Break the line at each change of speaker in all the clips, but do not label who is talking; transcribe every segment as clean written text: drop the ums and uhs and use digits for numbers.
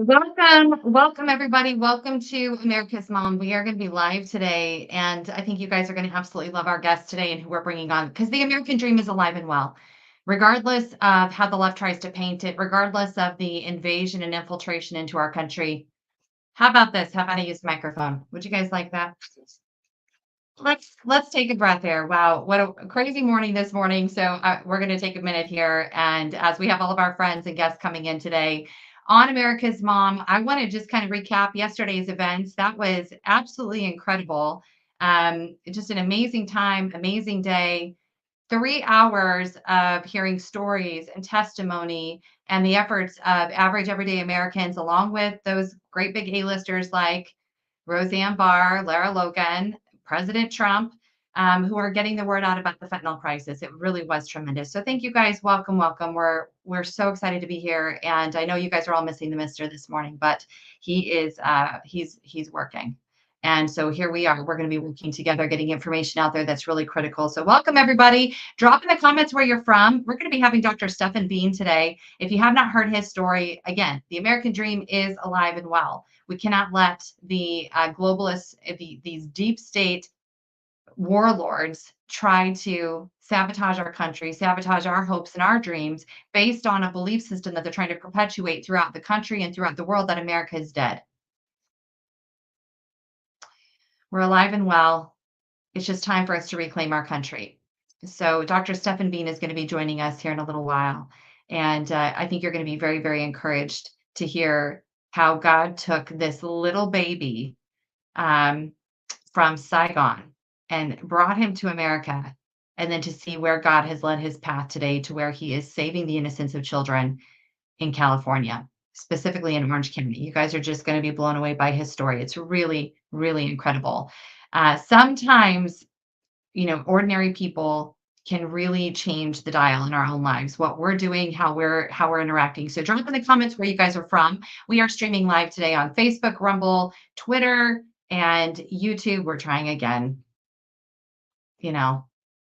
Welcome everybody. Welcome to America's Mom. We are going to be live today, and I think you guys are going to absolutely love our guest today and who we're bringing on because the American dream is alive and well, regardless of how the left tries to paint it, regardless of the invasion and infiltration into our country. How about this? How about I use the microphone? Would you guys like that? Let's take a breath here. Wow, what a crazy morning this morning. So we're going to take a minute here, and as we have all of our friends and guests coming in today on America's Mom, I want to just kind of recap yesterday's events. That was absolutely incredible. Just an amazing time, amazing day. 3 hours of hearing stories and testimony and the efforts of average everyday Americans, along with those great big A-listers like Roseanne Barr, Lara Logan, President Trump, who are getting the word out about the fentanyl crisis. It really was tremendous. So thank you guys. Welcome, welcome. We're so excited to be here, and I know you guys are all missing the Mister this morning, but he is he's working. And so here we are. We're going to be working together, getting information out there that's really critical. So welcome everybody. Drop in the comments where you're from. We're going to be having Dr. Stephen Bean today. If you have not heard his story, again, the American dream is alive and well. We cannot let the globalists, these deep state warlords, try to sabotage our country, sabotage our hopes and our dreams based on a belief system that they're trying to perpetuate throughout the country and throughout the world that America is dead. We're alive and well. It's just time for us to reclaim our country. So Dr. Stephen Bean is going to be joining us here in a little while. And I think you're going to be very, very encouraged to hear how God took this little baby um, from Saigon and brought him to America, and then to see where God has led his path today to where he is saving the innocence of children in California, specifically in Orange County. You guys are just going to be blown away by his story. It's really, really incredible. Sometimes, ordinary people can really change the dial in our own lives, what we're doing, how we're interacting. So drop in the comments where you guys are from. We are streaming live today on Facebook, Rumble, Twitter, and YouTube. We're trying again.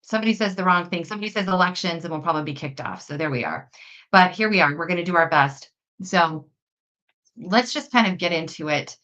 Somebody says the wrong thing. Somebody says elections and we'll probably be kicked off. So there we are. But here we are. We're going to do our best. So let's just kind of get into it.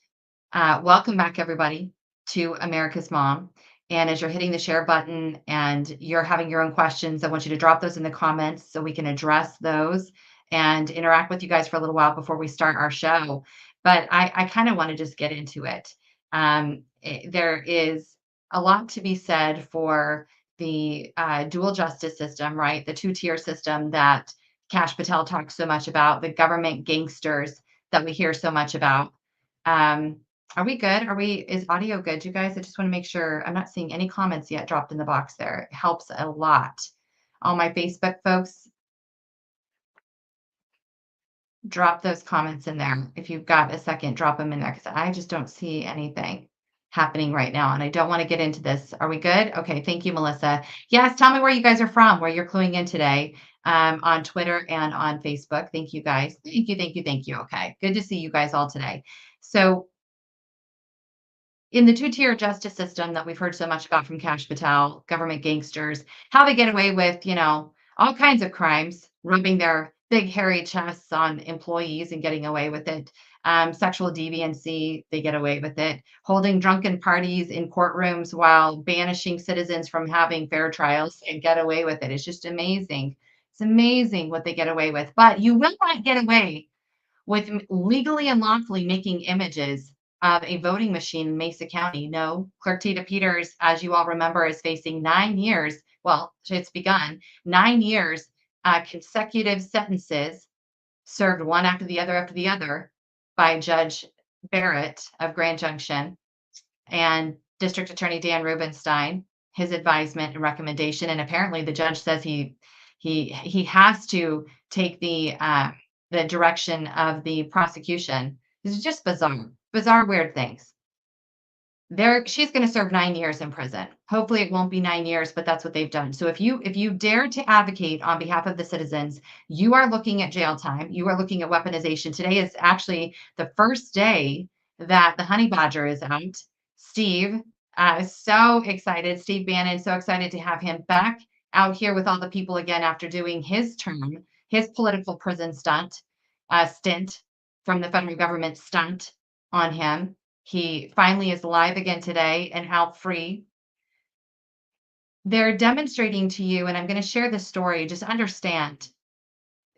Welcome back, everybody, to America's Mom. And as you're hitting the share button and you're having your own questions, I want you to drop those in the comments so we can address those and interact with you guys for a little while before we start our show. But I kind of want to just get into it. There is a lot to be said for the dual justice system, right? The two-tier system that Kash Patel talks so much about, the government gangsters that we hear so much about. Are we good? Is audio good, you guys? I just want to make sure. I'm not seeing any comments yet dropped in the box there. It helps a lot. All my Facebook folks, drop those comments in there. If you've got a second, drop them in there because I just don't see anything happening right now. And I don't want to get into this. Are we good? Okay. Thank you, Melissa. Yes. Tell me where you guys are from, where you're cluing in today on Twitter and on Facebook. Thank you, guys. Thank you. Thank you. Thank you. Okay. Good to see you guys all today. So, in the two-tier justice system that we've heard so much about from Kash Patel, government gangsters, how they get away with, all kinds of crimes, rubbing their big hairy chests on employees and getting away with it. Sexual deviancy, they get away with it. Holding drunken parties in courtrooms while banishing citizens from having fair trials and get away with it. It's just amazing. It's amazing what they get away with. But you will not get away with legally and lawfully making images of a voting machine in Mesa County. No, Clerk Tita Peters, as you all remember, is facing 9 years. Well, it's begun 9 years, consecutive sentences served one after the other by Judge Barrett of Grand Junction and District Attorney Dan Rubenstein, his advisement and recommendation. And apparently the judge says he has to take the direction of the prosecution. This is just bizarre, weird things. She's going to serve 9 years in prison. Hopefully it won't be 9 years, but that's what they've done. So if you dare to advocate on behalf of the citizens, you are looking at jail time. You are looking at weaponization. Today is actually the first day that the honey badger is out. Steve is so excited. Steve Bannon, so excited to have him back out here with all the people again after doing his term, his political prison stint. from the federal government stunt on him. He finally is alive again today and out free. They're demonstrating to you, and I'm going to share this story, just understand.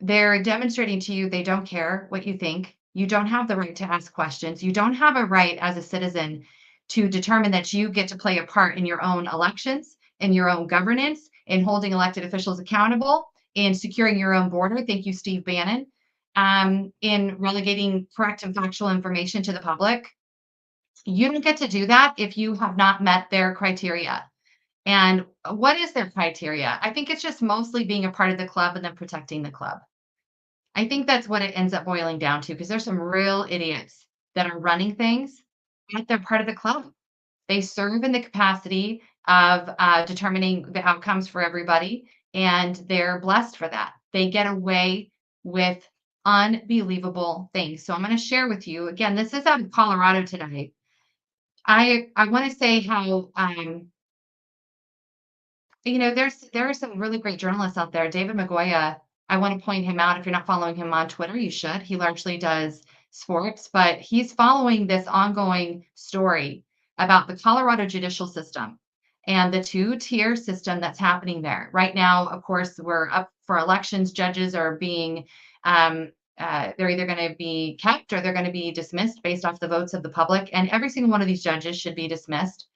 They're demonstrating to you they don't care what you think. You don't have the right to ask questions. You don't have a right as a citizen to determine that you get to play a part in your own elections, in your own governance, in holding elected officials accountable, in securing your own border. Thank you, Steve Bannon. In relegating correct and factual information to the public. You don't get to do that if you have not met their criteria. And what is their criteria? I think it's just mostly being a part of the club and then protecting the club. I think that's what it ends up boiling down to because there's some real idiots that are running things, yet they're part of the club. They serve in the capacity of determining the outcomes for everybody, and they're blessed for that. They get away with unbelievable things. So I'm going to share with you again. This is out of Colorado today. I want to say how there are some really great journalists out there. David Magoya, I want to point him out. If you're not following him on Twitter, you should. He largely does sports, but he's following this ongoing story about the Colorado judicial system and the two-tier system that's happening there. Right now, of course, we're up for elections. Judges are being they're either going to be kept or they're going to be dismissed based off the votes of the public. And every single one of these judges should be dismissed.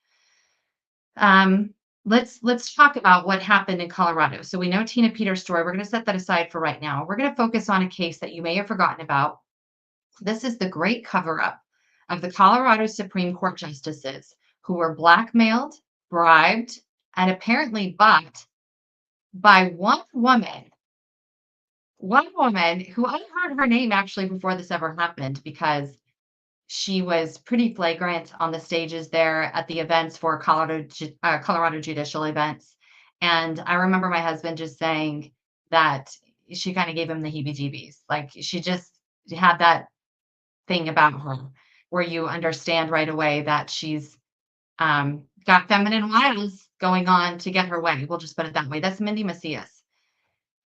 Let's talk about what happened in Colorado. So we know Tina Peters' story. We're going to set that aside for right now. We're going to focus on a case that you may have forgotten about. This is the great cover-up of the Colorado Supreme Court justices who were blackmailed, bribed, and apparently bought by one woman who I heard her name actually before this ever happened because she was pretty flagrant on the stages there at the events for Colorado judicial events. And I remember my husband just saying that she kind of gave him the heebie-jeebies. Like she just had that thing about her where you understand right away that she's got feminine wiles going on to get her way. We'll just put it that way. That's Mindy Macias.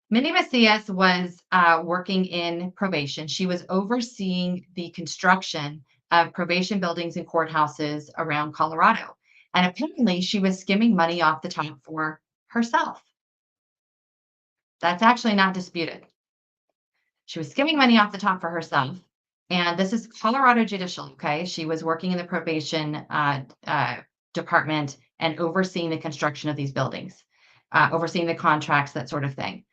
Mindy Macias was working in probation. She was overseeing the construction of probation buildings and courthouses around Colorado. And apparently she was skimming money off the top for herself. That's actually not disputed. She was skimming money off the top for herself. And this is Colorado Judicial, okay? She was working in the probation department and overseeing the construction of these buildings, overseeing the contracts, that sort of thing.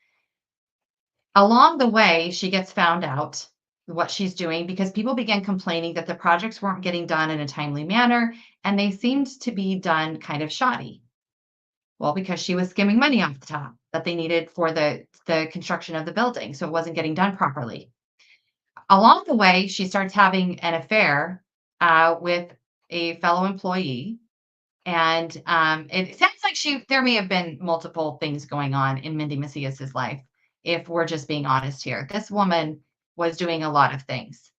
Along the way, she gets found out what she's doing because people began complaining that the projects weren't getting done in a timely manner and they seemed to be done kind of shoddy. Well, because she was skimming money off the top that they needed for the construction of the building, so it wasn't getting done properly. Along the way, she starts having an affair with a fellow employee, and it sounds like there may have been multiple things going on in Mindy Macias's life. If we're just being honest here, this woman was doing a lot of things,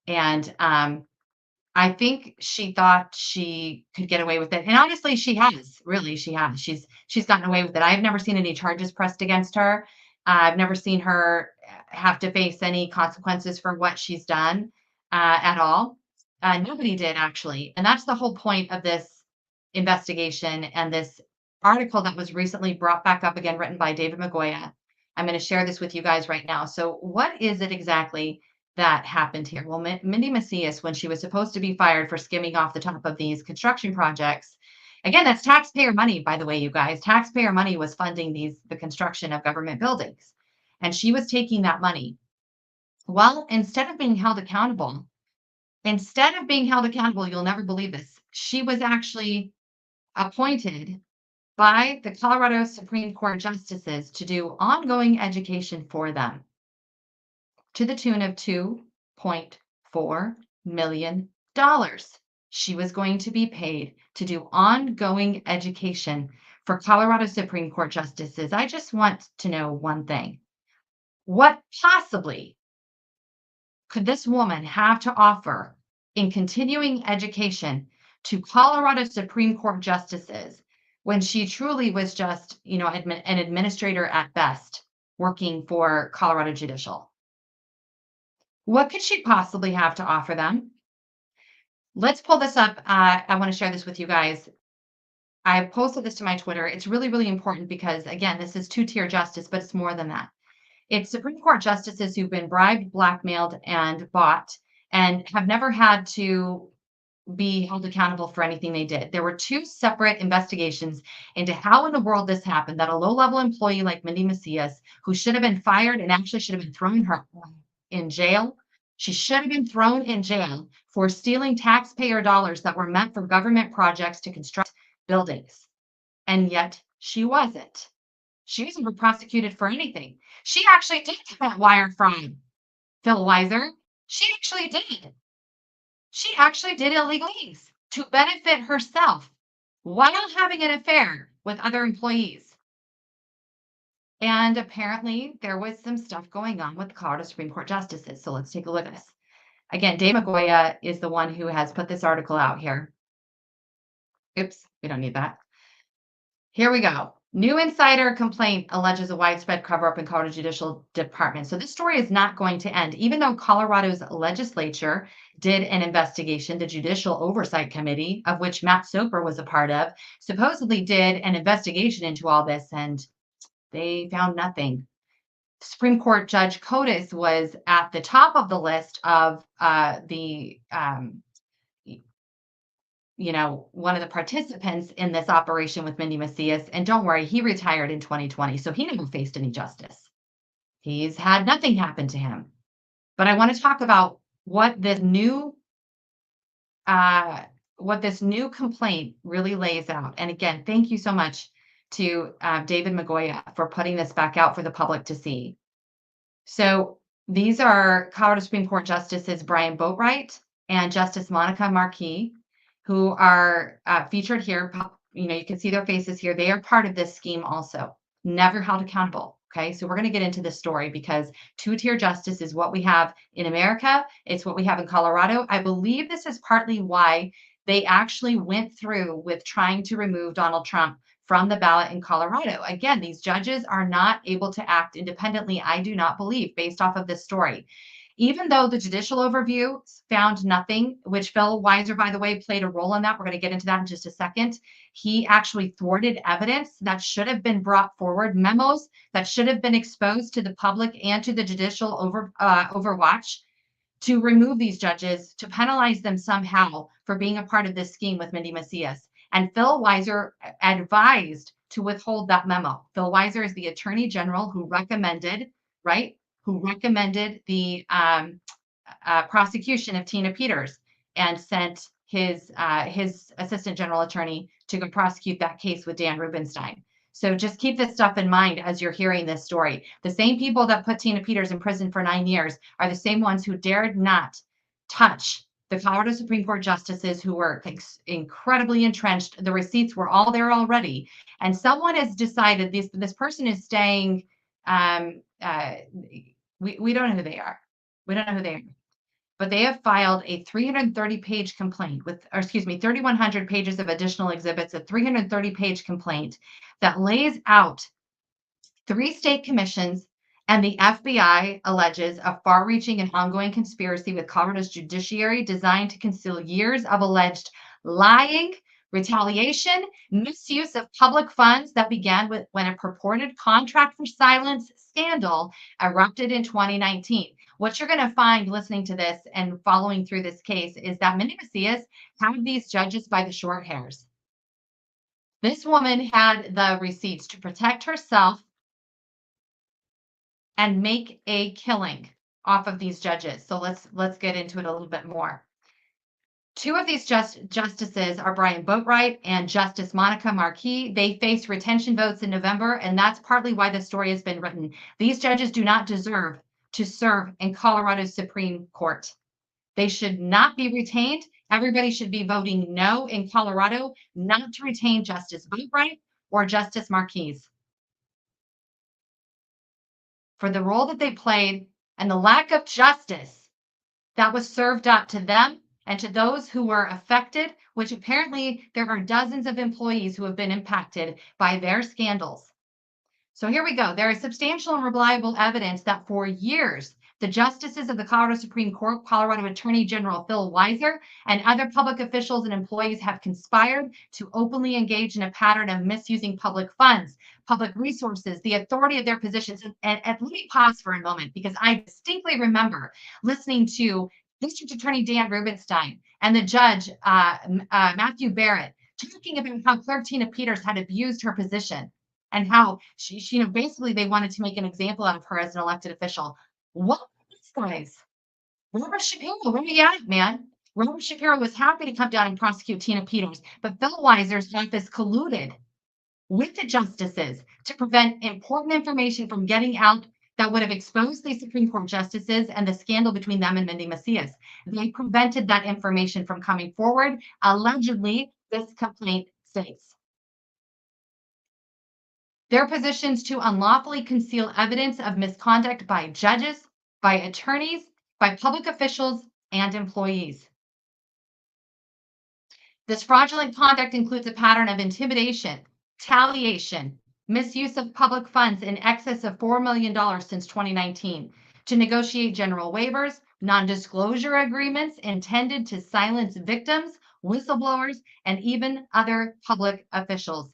and I think she thought she could get away with it. And honestly, she has. Really, she has. She's gotten away with it. I've never seen any charges pressed against her. I've never seen her have to face any consequences for what she's done at all. Nobody did actually. And that's the whole point of this investigation and this article that was recently brought back up again, written by David Magoya. I'm going to share this with you guys right now. So what is it exactly that happened here? Well, Mindy Macias, when she was supposed to be fired for skimming off the top of these construction projects, again, that's taxpayer money, by the way, you guys. Taxpayer money was funding the construction of government buildings, and she was taking that money. Well, instead of being held accountable, you'll never believe this, she was actually appointed by the Colorado Supreme Court justices to do ongoing education for them, to the tune of $2.4 million. She was going to be paid to do ongoing education for Colorado Supreme Court justices. I just want to know one thing. What possibly could this woman have to offer in continuing education to Colorado Supreme Court justices when she truly was just, an administrator at best working for Colorado Judicial? What could she possibly have to offer them? Let's pull this up. I want to share this with you guys. I posted this to my Twitter. It's really, really important because, again, this is two-tier justice, but it's more than that. It's Supreme Court justices who've been bribed, blackmailed, and bought and have never had to be held accountable for anything they did. There were two separate investigations into how in the world this happened that a low-level employee like Mindy Macias, who should have been fired and actually should have been thrown in jail, she should have been thrown in jail for stealing taxpayer dollars that were meant for government projects to construct buildings. And yet she wasn't. She wasn't prosecuted for anything. She actually did commit wire fraud, Phil Weiser. She actually did. She actually did illegalese to benefit herself while having an affair with other employees. And apparently, there was some stuff going on with the Colorado Supreme Court justices. So let's take a look at this. Again, Dave Magoya is the one who has put this article out here. Oops, we don't need that. Here we go. New insider complaint alleges a widespread cover up in Colorado Judicial Department. So this story is not going to end. Even though Colorado's legislature did an investigation, the Judicial Oversight Committee, of which Matt Soper was a part of, supposedly did an investigation into all this, and they found nothing. Supreme Court Judge Cotis was at the top of the list of one of the participants in this operation with Mindy Macias. And don't worry, he retired in 2020, so he never faced any justice. He's had nothing happen to him. But I want to talk about what this new complaint really lays out. And again, thank you so much to David Magoya for putting this back out for the public to see. So these are Colorado Supreme Court Justices Brian Boatwright and Justice Monica Marquis, who are featured here. You can see their faces here. They are part of this scheme also, never held accountable. Okay, so we're going to get into this story because two-tier justice is what we have in America. It's what we have in Colorado. I believe this is partly why they actually went through with trying to remove Donald Trump from the ballot in Colorado. Again, these judges are not able to act independently, I do not believe, based off of this story. Even though the judicial overview found nothing, which Phil Weiser, by the way, played a role in that. We're going to get into that in just a second. He actually thwarted evidence that should have been brought forward, memos that should have been exposed to the public and to the judicial overwatch to remove these judges, to penalize them somehow for being a part of this scheme with Mindy Macias. And Phil Weiser advised to withhold that memo. Phil Weiser is the attorney general who recommended, right? Who recommended the prosecution of Tina Peters and sent his assistant general attorney to go prosecute that case with Dan Rubenstein. So just keep this stuff in mind as you're hearing this story. The same people that put Tina Peters in prison for 9 years are the same ones who dared not touch the Colorado Supreme Court justices who were incredibly entrenched. The receipts were all there already. And someone has decided this person is staying we don't know who they are. We don't know who they are. But they have filed a 330-page complaint with, or excuse me, 3,100 pages of additional exhibits, a 330-page complaint that lays out 3 state commissions, and the FBI alleges a far-reaching and ongoing conspiracy with Colorado's judiciary designed to conceal years of alleged lying, retaliation, misuse of public funds that began when a purported contract for silence scandal erupted in 2019. What you're going to find listening to this and following through this case is that Mindy Macias had these judges by the short hairs. This woman had the receipts to protect herself and make a killing off of these judges. So let's get into it a little bit more. 2 of these justices are Brian Boatwright and Justice Monica Marquis. They face retention votes in November, and that's partly why the story has been written. These judges do not deserve to serve in Colorado's Supreme Court. They should not be retained. Everybody should be voting no in Colorado not to retain Justice Boatwright or Justice Marquis for the role that they played and the lack of justice that was served up to them and to those who were affected, which apparently there are dozens of employees who have been impacted by their scandals. So here we go. There is substantial and reliable evidence that for years, The justices of the Colorado Supreme Court, Colorado Attorney General Phil Weiser, and other public officials and employees have conspired to openly engage in a pattern of misusing public funds, public resources, the authority of their positions. And let me pause for a moment because I distinctly remember listening to District Attorney Dan Rubenstein and the judge, Matthew Barrett, talking about how Clerk Tina Peters had abused her position and how she, basically they wanted to make an example out of her as an elected official. What these guys? Robert Shapiro, where are you at, man? Robert Shapiro was happy to come down and prosecute Tina Peters, but Phil Weiser's office colluded with the justices to prevent important information from getting out that would have exposed the Supreme Court justices and the scandal between them and Mindy Macias. They prevented that information from coming forward. Allegedly, this complaint states. Their positions to unlawfully conceal evidence of misconduct by judges, by attorneys, by public officials, and employees. This fraudulent conduct includes a pattern of intimidation, retaliation, misuse of public funds in excess of $4 million since 2019 to negotiate general waivers, non-disclosure agreements intended to silence victims, whistleblowers, and even other public officials.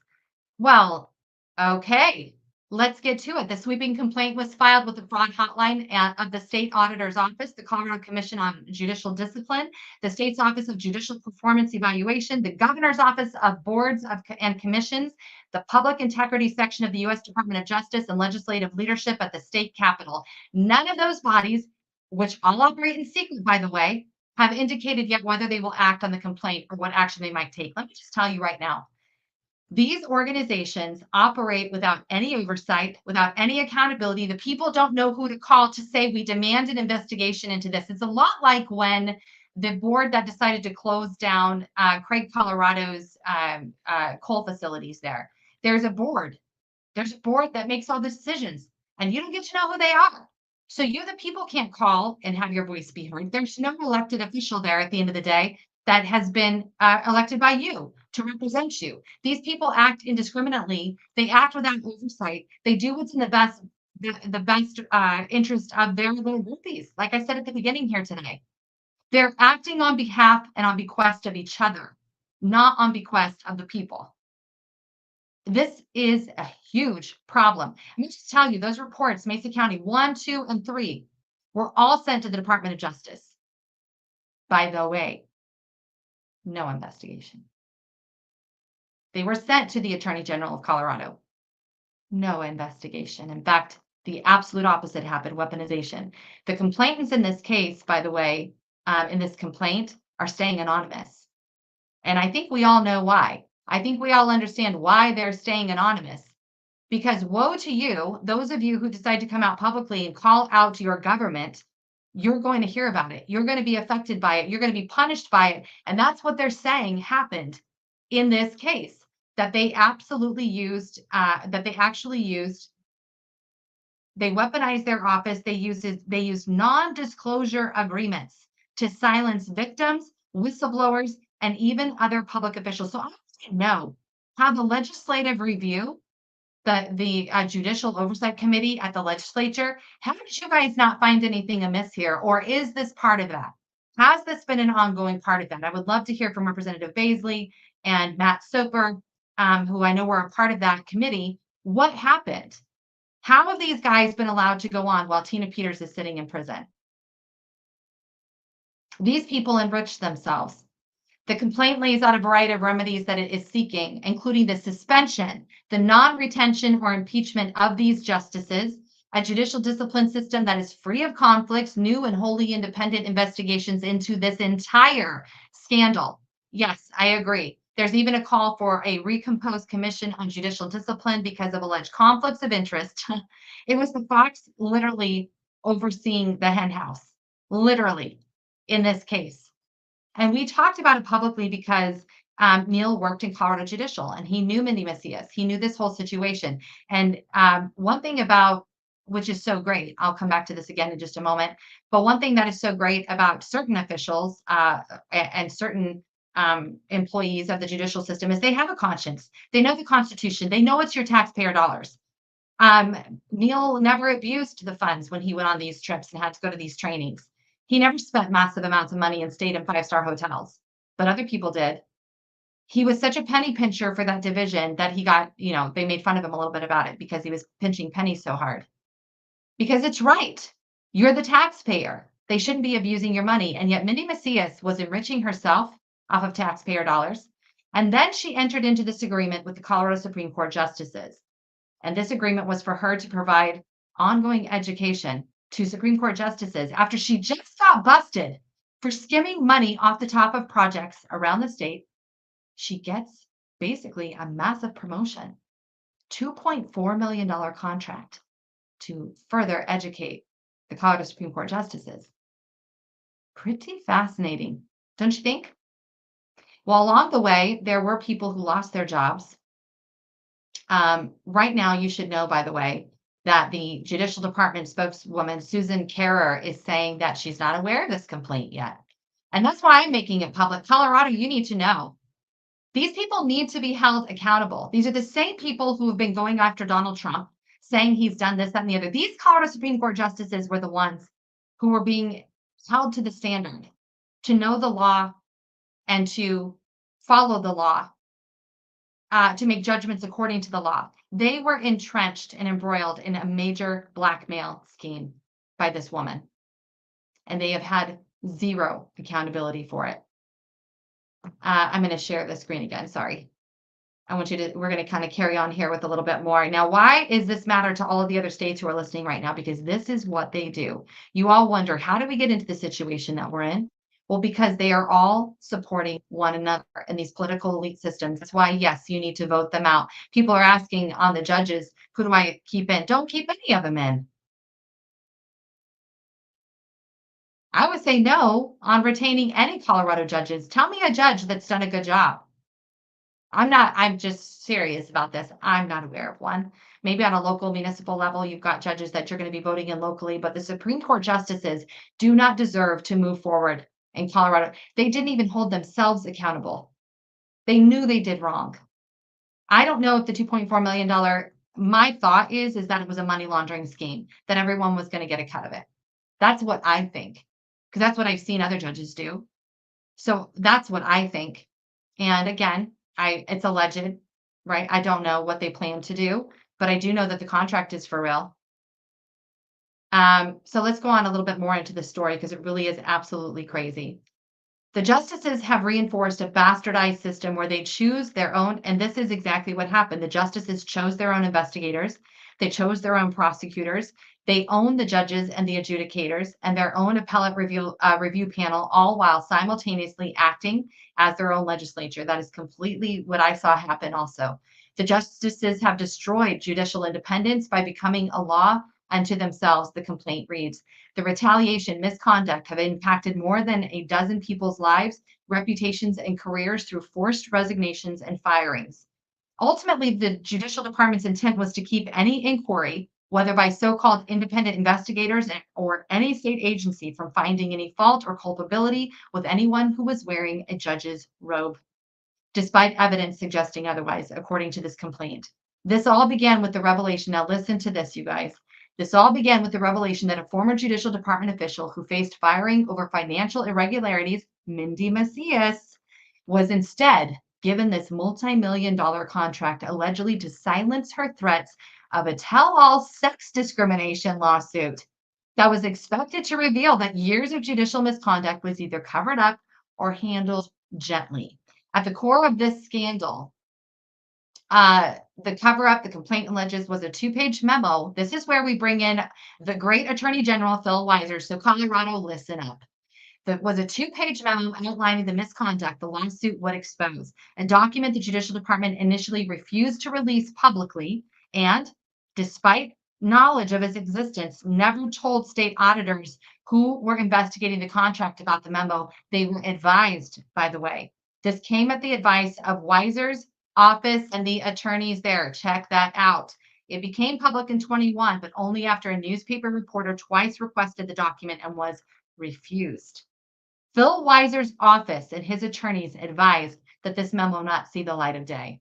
Well, okay, let's get to it. The sweeping complaint was filed with the fraud hotline of the state auditor's office, the Colorado Commission on Judicial Discipline, the state's Office of Judicial Performance Evaluation, the governor's office of boards and commissions, the public integrity section of the U.S. Department of Justice, and legislative leadership at the state capitol. None of those bodies, which all operate in secret, by the way, have indicated yet whether they will act on the complaint or what action they might take. Let me just tell you right now. These organizations operate without any oversight, without any accountability. The people don't know who to call to say, we demand an investigation into this. It's a lot like when the board that decided to close down Craig, Colorado's coal facilities there. There's a board. There's a board that makes all the decisions, and you don't get to know who they are. So you, the people, can't call and have your voice be heard. There's no elected official there at the end of the day that has been elected by you to represent you. These people act indiscriminately. They act without oversight. They do what's in the best interest of their groupies. Like I said at the beginning here today, they're acting on behalf and on bequest of each other, not on bequest of the people. This is a huge problem. Let me just tell you, those reports, Mesa County 1, 2, and 3, were all sent to the Department of Justice. By the way, no investigation. They were sent to the Attorney General of Colorado. No investigation. In fact, the absolute opposite happened, weaponization. The complainants in this case, by the way, in this complaint, are staying anonymous. And I think we all know why. I think we all understand why they're staying anonymous. Because woe to you, those of you who decide to come out publicly and call out your government, you're going to hear about it. You're going to be affected by it. You're going to be punished by it. And that's what they're saying happened in this case, that they absolutely used, they weaponized their office. They used non-disclosure agreements to silence victims, whistleblowers, and even other public officials. So I want to know how the legislative review, the Judicial Oversight Committee at the legislature, how did you guys not find anything amiss here? Or is this part of that? Has this been an ongoing part of that? I would love to hear from Representative Baisley and Matt Soper, who I know were a part of that committee. What happened? How have these guys been allowed to go on while Tina Peters is sitting in prison? These people enriched themselves. The complaint lays out a variety of remedies that it is seeking, including the suspension, the non-retention or impeachment of these justices, a judicial discipline system that is free of conflicts, new and wholly independent investigations into this entire scandal. Yes, I agree. There's even a call for a recomposed commission on judicial discipline because of alleged conflicts of interest. It was the Fox literally overseeing the hen house, literally, in this case. And we talked about it publicly because Neil worked in Colorado Judicial and he knew Mindy Macias. He knew this whole situation. And one thing about, which is so great, I'll come back to this again in just a moment, but one thing that is so great about certain officials and certain employees of the judicial system is they have a conscience. They know the Constitution. They know it's your taxpayer dollars. Um, Neil never abused the funds when he went on these trips and had to go to these trainings. He never spent massive amounts of money and stayed in five-star hotels, but other people did. He was such a penny pincher for that division that he got, they made fun of him a little bit about it because he was pinching pennies so hard. Because it's right. You're the taxpayer. They shouldn't be abusing your money. And yet Mindy Macias was enriching herself off of taxpayer dollars. And then she entered into this agreement with the Colorado Supreme Court justices. And this agreement was for her to provide ongoing education to Supreme Court justices after she just got busted for skimming money off the top of projects around the state. She gets basically a massive promotion, $2.4 million contract to further educate the Colorado Supreme Court justices. Pretty fascinating, don't you think? Well, along the way, there were people who lost their jobs. Right now, you should know, by the way, that the Judicial Department spokeswoman, Susan Carrer, is saying that she's not aware of this complaint yet. And that's why I'm making it public. Colorado, you need to know. These people need to be held accountable. These are the same people who have been going after Donald Trump, saying he's done this, that, and the other. These Colorado Supreme Court justices were the ones who were being held to the standard to know the law and to follow the law, to make judgments according to the law. They were entrenched and embroiled in a major blackmail scheme by this woman, and they have had zero accountability for it. I'm going to share the screen again. Sorry. We're going to kind of carry on here with a little bit more. Now, why is this matter to all of the other states who are listening right now? Because this is what they do. You all wonder, how do we get into the situation that we're in? Well, because they are all supporting one another in these political elite systems. That's why, yes, you need to vote them out. People are asking on the judges, who do I keep in? Don't keep any of them in. I would say no on retaining any Colorado judges. Tell me a judge that's done a good job. I'm just serious about this. I'm not aware of one. Maybe on a local municipal level, you've got judges that you're going to be voting in locally, but the Supreme Court justices do not deserve to move forward in Colorado. They didn't even hold themselves accountable. They knew they did wrong. I don't know if the $2.4 million, my thought is that it was a money laundering scheme, that everyone was going to get a cut of it. That's what I think, because that's what I've seen other judges do. So that's what I think. And again, it's alleged, right? I don't know what they plan to do, but I do know that the contract is for real. So let's go on a little bit more into the story because it really is absolutely crazy. The justices have reinforced a bastardized system where they choose their own, and this is exactly what happened. The justices chose their own investigators, they chose their own prosecutors, they own the judges and the adjudicators and their own appellate review panel, all while simultaneously acting as their own legislature. That is completely what I saw happen also. The justices have destroyed judicial independence by becoming a law unto themselves, the complaint reads. The retaliation, misconduct have impacted more than a dozen people's lives, reputations, and careers through forced resignations and firings. Ultimately, the judicial department's intent was to keep any inquiry, whether by so-called independent investigators or any state agency, from finding any fault or culpability with anyone who was wearing a judge's robe, despite evidence suggesting otherwise, according to this complaint. This all began with the revelation. Now listen to this, you guys. This all began with the revelation that a former judicial department official who faced firing over financial irregularities, Mindy Macias, was instead given this multi-million-dollar contract allegedly to silence her threats of a tell-all sex discrimination lawsuit that was expected to reveal that years of judicial misconduct was either covered up or handled gently. At the core of this scandal, the cover-up, the complaint alleges, was a two-page memo. This is where we bring in the great Attorney General, Phil Weiser. So Colorado, listen up. That was a two-page memo outlining the misconduct the lawsuit would expose, a document the Judicial Department initially refused to release publicly and, despite knowledge of its existence, never told state auditors who were investigating the contract about the memo. They were advised, by the way. This came at the advice of Weiser's office and the attorneys there. Check that out. It became public in 21, but only after a newspaper reporter twice requested the document and was refused. Phil Weiser's office and his attorneys advised that this memo not see the light of day.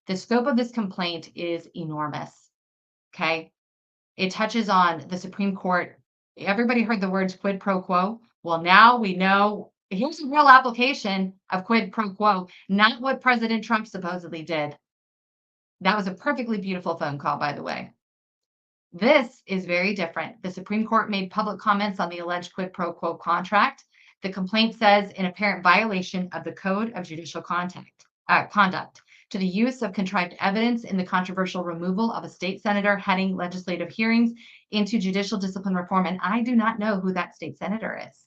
The scope of this complaint is enormous. Okay. It touches on the Supreme Court. Everybody heard the words quid pro quo. Well, now we know here's a real application of quid pro quo, not what President Trump supposedly did. That was a perfectly beautiful phone call, by the way. This is very different. The Supreme Court made public comments on the alleged quid pro quo contract. The complaint says in apparent violation of the Code of Judicial Conduct to the use of contrived evidence in the controversial removal of a state senator heading legislative hearings into judicial discipline reform. And I do not know who that state senator is.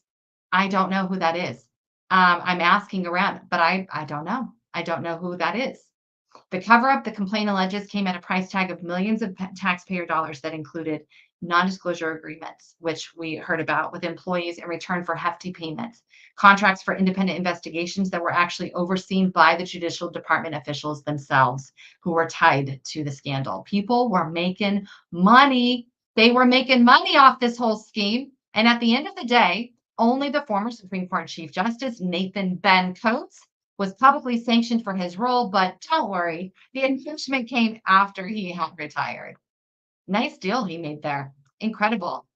I don't know who that is. I'm asking around, but I don't know. I don't know who that is. The cover up the complaint alleges came at a price tag of millions of taxpayer dollars that included non-disclosure agreements, which we heard about with employees in return for hefty payments, contracts for independent investigations that were actually overseen by the judicial department officials themselves who were tied to the scandal. People were making money. They were making money off this whole scheme. And at the end of the day, only the former Supreme Court Chief Justice Nathan Ben Coates was publicly sanctioned for his role, but don't worry, the impeachment came after he had retired. Nice deal he made there. Incredible.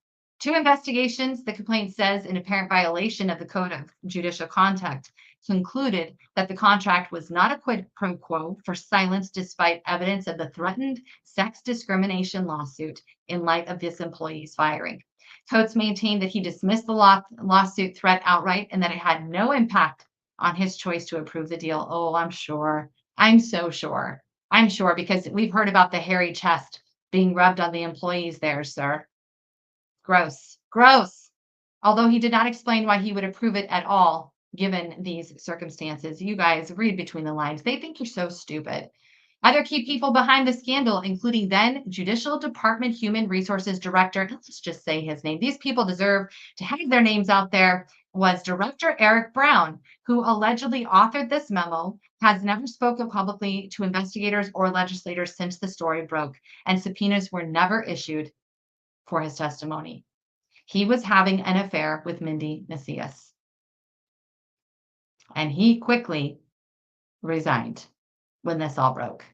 Two investigations, the complaint says, in apparent violation of the Code of Judicial Conduct, concluded that the contract was not a quid pro quo for silence despite evidence of the threatened sex discrimination lawsuit in light of this employee's firing. Coates maintained that he dismissed the lawsuit threat outright and that it had no impact on his choice to approve the deal. Oh, I'm sure. I'm so sure. I'm sure because we've heard about the hairy chest being rubbed on the employees there, sir. Gross. Gross. Although he did not explain why he would approve it at all, given these circumstances. You guys read between the lines. They think you're so stupid. Other key people behind the scandal, including then Judicial Department Human Resources Director, let's just say his name. These people deserve to have their names out there, was Director Eric Brown, who allegedly authored this memo, has never spoken publicly to investigators or legislators since the story broke, and subpoenas were never issued for his testimony. He was having an affair with Mindy Macias, and he quickly resigned when this all broke.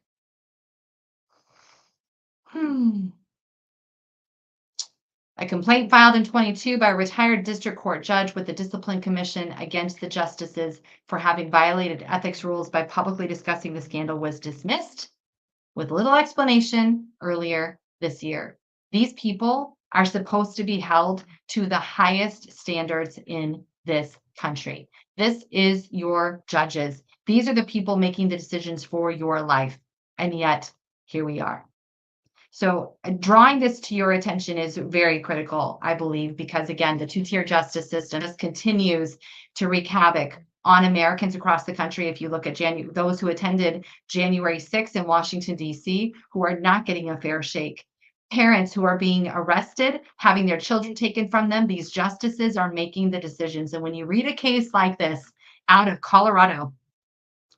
A complaint filed in 22 by a retired district court judge with the Discipline Commission against the justices for having violated ethics rules by publicly discussing the scandal was dismissed with little explanation earlier this year. These people are supposed to be held to the highest standards in this country. This is your judges. These are the people making the decisions for your life. And yet, here we are. So drawing this to your attention is very critical, I believe, because again, the two-tier justice system just continues to wreak havoc on Americans across the country. If you look at those who attended January 6th in Washington, D.C., who are not getting a fair shake. Parents who are being arrested, having their children taken from them, these justices are making the decisions. And when you read a case like this out of Colorado,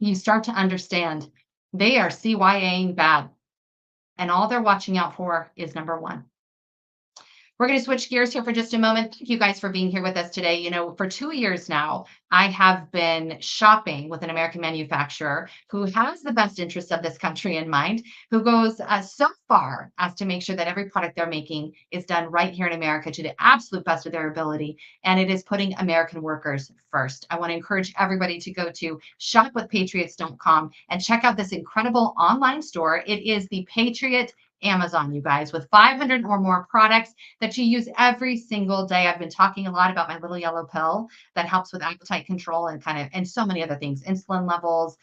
you start to understand they are CYAing bad. And all they're watching out for is number one. We're going to switch gears here for just a moment. Thank you guys for being here with us today. You know, for 2 years now, I have been shopping with an American manufacturer who has the best interests of this country in mind, who goes so far as to make sure that every product they're making is done right here in America to the absolute best of their ability. And it is putting American workers first. I want to encourage everybody to go to shopwithpatriots.com and check out this incredible online store. It is the Patriot Amazon, you guys, with 500 or more products that you use every single day. I've been talking a lot about my little yellow pill that helps with appetite control and so many other things, insulin levels,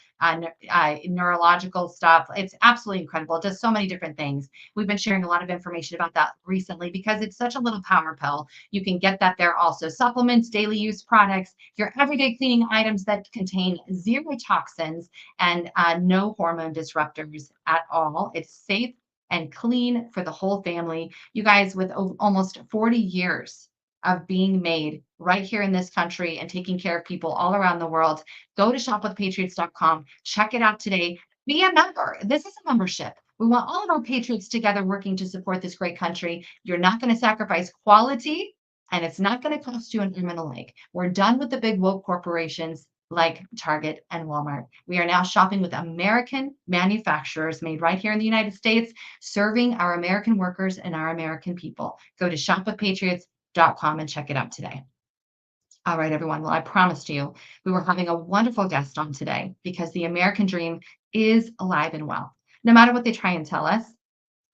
neurological stuff. It's absolutely incredible. It does so many different things. We've been sharing a lot of information about that recently because it's such a little power pill. You can get that there also. Supplements, daily use products, your everyday cleaning items that contain zero toxins and no hormone disruptors at all. It's safe and clean for the whole family. You guys, with almost 40 years of being made right here in this country and taking care of people all around the world, go to shopwithpatriots.com. Check it out today. Be a member. This is a membership. We want all of our patriots together working to support this great country. You're not going to sacrifice quality, and it's not going to cost you an arm and a leg. We're done with the big woke corporations. like Target and Walmart. We are now shopping with American manufacturers made right here in the United States, serving our American workers and our American people. Go to shopwithpatriots.com and check it out today. All right, everyone. Well, I promised you we were having a wonderful guest on today because the American dream is alive and well. No matter what they try and tell us,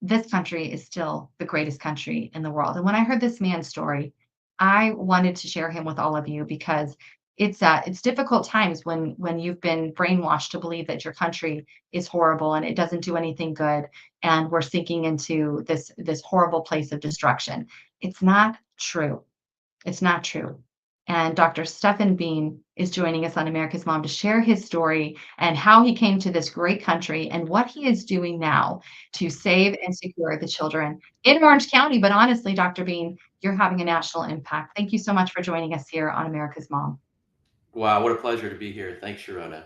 this country is still the greatest country in the world. And when I heard this man's story, I wanted to share him with all of you because it's difficult times when you've been brainwashed to believe that your country is horrible and it doesn't do anything good, and we're sinking into this horrible place of destruction. It's not true. It's not true. And Dr. Stephen Bean is joining us on America's Mom to share his story and how he came to this great country and what he is doing now to save and secure the children in Orange County. But honestly, Dr. Bean, you're having a national impact. Thank you so much for joining us here on America's Mom.
Wow, what a pleasure to be here. Thanks, Sharona.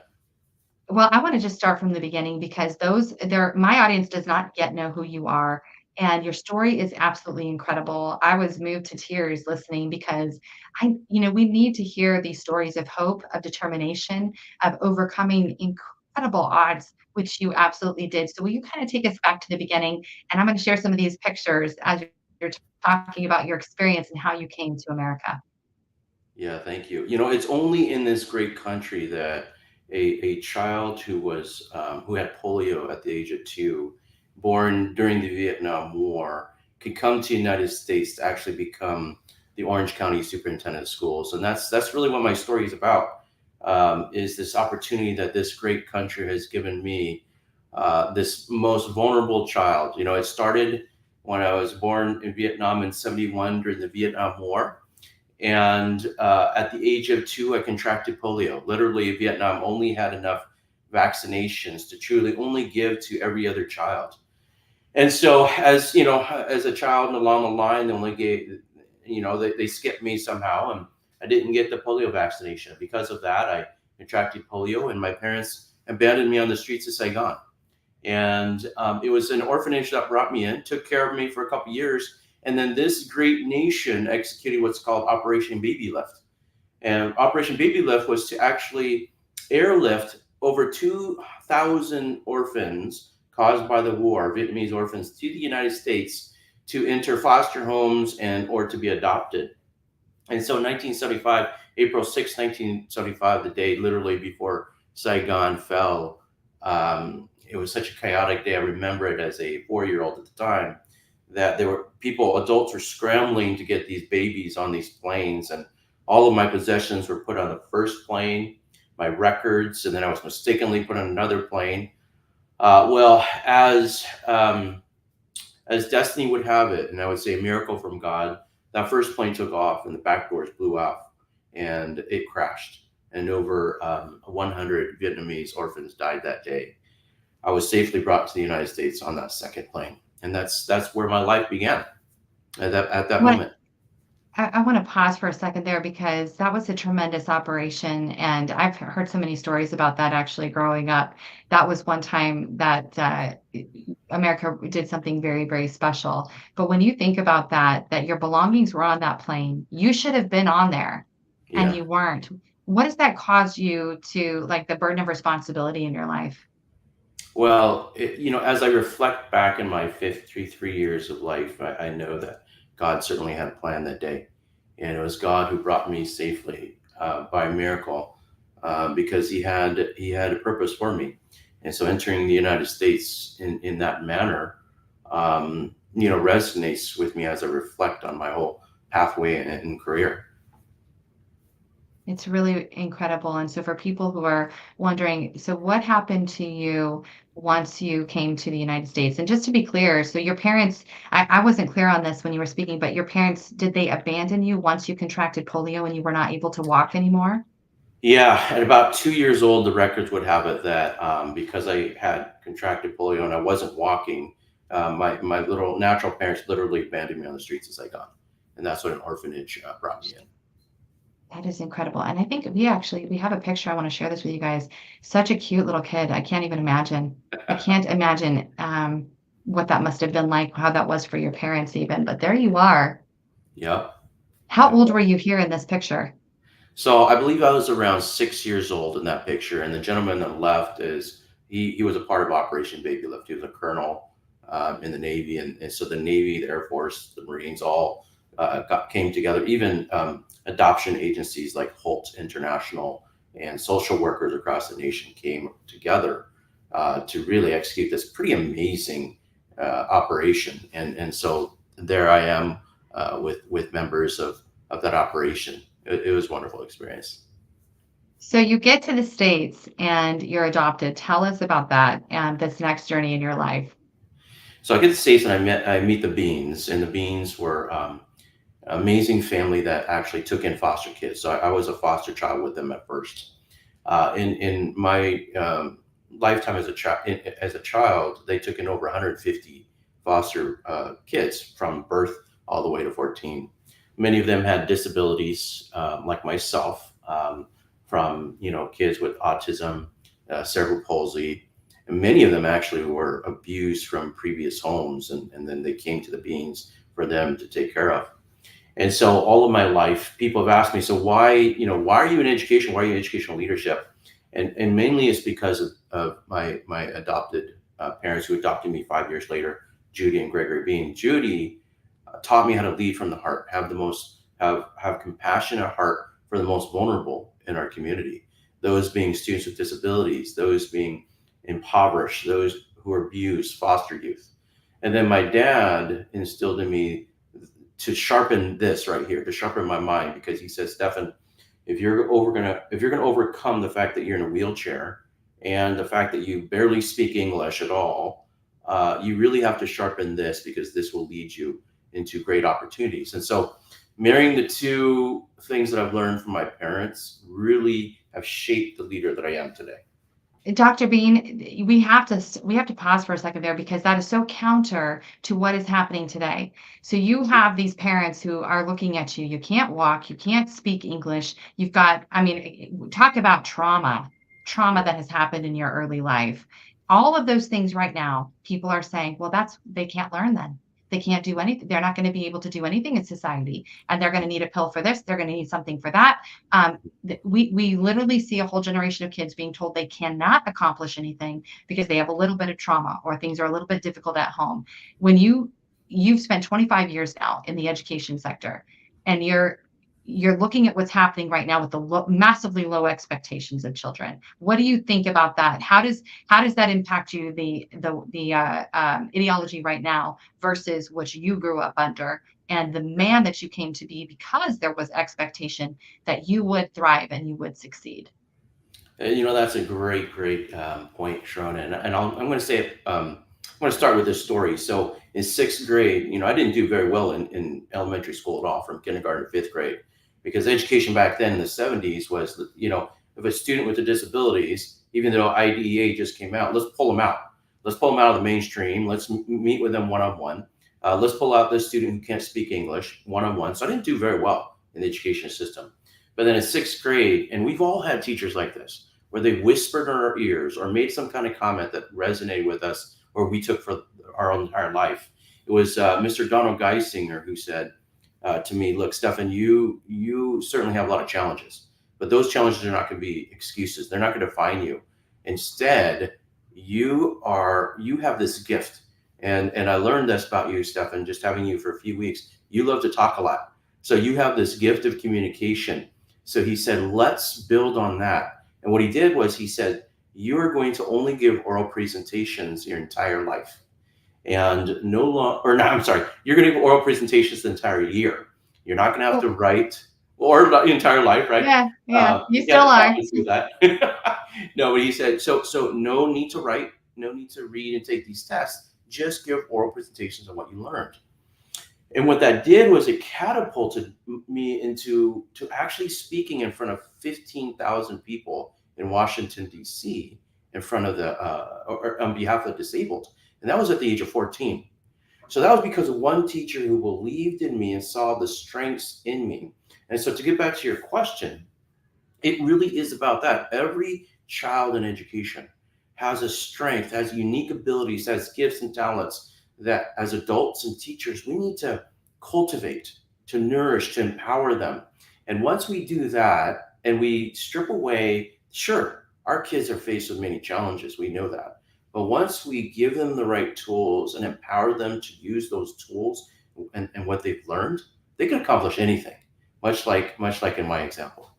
Well, I want to just start from the beginning because my audience does not yet know who you are. And your story is absolutely incredible. I was moved to tears listening because we need to hear these stories of hope, of determination, of overcoming incredible odds, which you absolutely did. So will you kind of take us back to the beginning? And I'm going to share some of these pictures as you're talking about your experience and how you came to America.
Yeah, thank you. It's only in this great country that a child who had polio at the age of 2, born during the Vietnam War, could come to the United States to actually become the Orange County Superintendent of Schools, and that's really what my story is about. Is this opportunity that this great country has given me, this most vulnerable child. It started when I was born in Vietnam in '71 during the Vietnam War. And at the age of 2, I contracted polio. Literally, Vietnam only had enough vaccinations to truly only give to every other child. And so, as a child along the line, they only gave, they skipped me somehow, and I didn't get the polio vaccination. Because of that, I contracted polio, and my parents abandoned me on the streets of Saigon. And it was an orphanage that brought me in, took care of me for a couple years, and then this great nation executed what's called Operation Baby Lift. And Operation Baby Lift was to actually airlift over 2,000 orphans caused by the war, Vietnamese orphans, to the United States to enter foster homes and or to be adopted. And so in 1975, April 6, 1975, the day literally before Saigon fell, it was such a chaotic day. I remember it as a 4-year-old at the time, that there were adults were scrambling to get these babies on these planes. And all of my possessions were put on the first plane, my records, and then I was mistakenly put on another plane. Well, as destiny would have it, and I would say a miracle from God, that first plane took off and the back doors blew off and it crashed. And over 100 Vietnamese orphans died that day. I was safely brought to the United States on that second plane. And that's where my life began at that
What
moment.
I want to pause for a second there because that was a tremendous operation. And I've heard so many stories about that actually growing up. That was one time that America did something very, very special. But when you think about that your belongings were on that plane, you should have been on there and
Yeah.
you weren't. What does that cause you to, like, the burden of responsibility in your life?
Well, as I reflect back in my 53 years of life, I know that God certainly had a plan that day, and it was God who brought me safely by miracle, because He had a purpose for me, and so entering the United States in that manner, resonates with me as I reflect on my whole pathway and career.
It's really incredible. And so for people who are wondering, so what happened to you once you came to the United States? And just to be clear, so your parents, I wasn't clear on this when you were speaking, but your parents, did they abandon you once you contracted polio and you were not able to walk anymore?
Yeah, at about 2 years old, the records would have it that because I had contracted polio and I wasn't walking, my little natural parents literally abandoned me on the streets of Saigon, and that's what an orphanage brought me in.
That is incredible. And I think we have a picture. I want to share this with you guys. Such a cute little kid. I can't even imagine. I can't imagine what that must have been like, how that was for your parents even. But there you are.
Yep.
How
Yep.
old were you here in this picture?
So I believe I was around 6 years old in that picture, and the gentleman on the left is he was a part of Operation Baby Lift. He was a colonel in the Navy, and so the Navy, the Air Force, the Marines all came together. Even adoption agencies like Holt International and social workers across the nation came together to really execute this pretty amazing operation. And so there I am with members of that operation. It was a wonderful experience.
So you get to the States and you're adopted. Tell us about that and this next journey in your life.
So I get to the States and I meet the Beans, and the Beans were an amazing family that actually took in foster kids. So I was a foster child with them at first. In my lifetime as a child, they took in over 150 foster kids from birth all the way to 14. Many of them had disabilities, like myself, from kids with autism, cerebral palsy, and many of them actually were abused from previous homes, and then they came to the Beans for them to take care of. And so all of my life, people have asked me, so why are you in education? Why are you in educational leadership? And mainly it's because of my adopted parents who adopted me 5 years later, Judy and Gregory Bean. Judy taught me how to lead from the heart, have compassionate heart for the most vulnerable in our community, those being students with disabilities, those being impoverished, those who are abused, foster youth. And then my dad instilled in me to sharpen this right here, to sharpen my mind, because he says, Stefan, if you're gonna overcome the fact that you're in a wheelchair and the fact that you barely speak English at all, you really have to sharpen this because this will lead you into great opportunities. And so, marrying the two things that I've learned from my parents really have shaped the leader that I am today.
Dr. Bean, we have to pause for a second there because that is so counter to what is happening today. So you have these parents who are looking at you. You can't walk, you can't speak English. You've got, I mean, talk about trauma
Yeah.
that has happened in your early life. All of those things right now, people are saying, well, they can't learn then. They can't do anything. They're not going to be able to do anything in society. And they're going to need a pill for this. They're going to need something for that. We literally see a whole generation of kids being told they cannot accomplish anything because they have a little bit of trauma or things are a little bit difficult at home. When you've spent 25 years now in the education sector, and you're looking at what's happening right now with the massively low expectations of children. What do you think about that? How does that impact you, the ideology right now versus what you grew up under and the man that you came to be because there was expectation that you would thrive and you would succeed?
That's a great point, Sharon. I'm going to say, I'm going to start with this story. So in sixth grade, I didn't do very well in elementary school at all, from kindergarten to fifth grade, because education back then in the 70s was, if a student with the disabilities, even though IDEA just came out, let's pull them out. Let's pull them out of the mainstream. Let's meet with them one on one. Let's pull out this student who can't speak English one on one. So I didn't do very well in the education system. But then in sixth grade, and we've all had teachers like this, where they whispered in our ears or made some kind of comment that resonated with us or we took for our own entire life. It was Mr. Donald Geisinger who said to me, "Look, Stefan, you certainly have a lot of challenges, but those challenges are not going to be excuses. They're not going to define you. Instead, you have this gift." And I learned this about you, Stefan, just having you for a few weeks. You love to talk a lot, so you have this gift of communication. So he said, let's build on that. And what he did was he said, you're going to only give oral presentations your entire life. And no longer, or no, I'm sorry, you're going to give oral presentations the entire year. You're not going to have
Oh,
to write, or the entire life, right?
yeah, yeah, you
You had
still
to talk
are.
me through that. No, but he said, so no need to write, no need to read and take these tests. Just give oral presentations on what you learned. And what that did was it catapulted me into to actually speaking in front of 15,000 people in Washington D.C. in front of or on behalf of the disabled, and that was at the age of 14. So that was because of one teacher who believed in me and saw the strengths in me. And so to get back to your question, it really is about that. Every child in education has a strength, has unique abilities, has gifts and talents that as adults and teachers, we need to cultivate, to nourish, to empower them. And once we do that and we strip away, sure, our kids are faced with many challenges. We know that. But once we give them the right tools and empower them to use those tools and what they've learned, they can accomplish anything, much like in my example.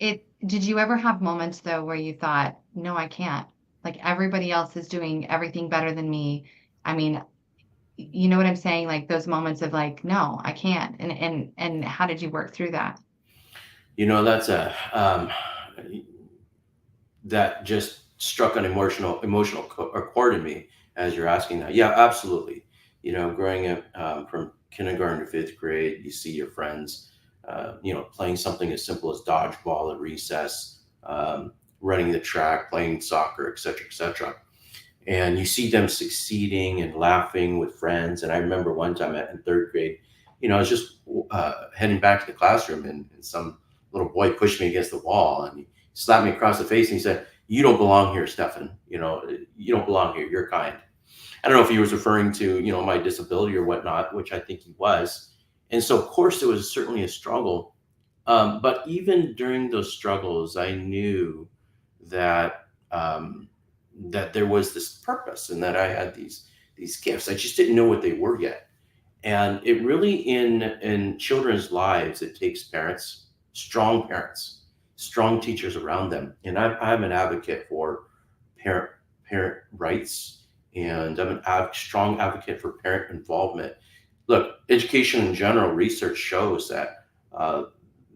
Did you ever have moments though where you thought, "No, I can't. Like everybody else is doing everything better than me." I mean, you know what I'm saying? Like those moments of like, "No, I can't." And how did you work through that?
That's a that just struck an a chord in me as you're asking that. Yeah, absolutely. Growing up from kindergarten to fifth grade, you see your friends, playing something as simple as dodgeball at recess, running the track, playing soccer, et cetera, and you see them succeeding and laughing with friends. And I remember one time in third grade, I was just heading back to the classroom, and some little boy pushed me against the wall and he slapped me across the face and he said, "You don't belong here, Stefan. You don't belong here. You're kind." I don't know if he was referring to, my disability or whatnot, which I think he was. And so, of course, there was certainly a struggle. But even during those struggles, I knew that that there was this purpose and that I had these gifts. I just didn't know what they were yet. And it really in children's lives, it takes parents, strong teachers around them. And I'm an advocate for parent parent rights, and I'm an strong advocate for parent involvement. Look, education in general, research shows that uh,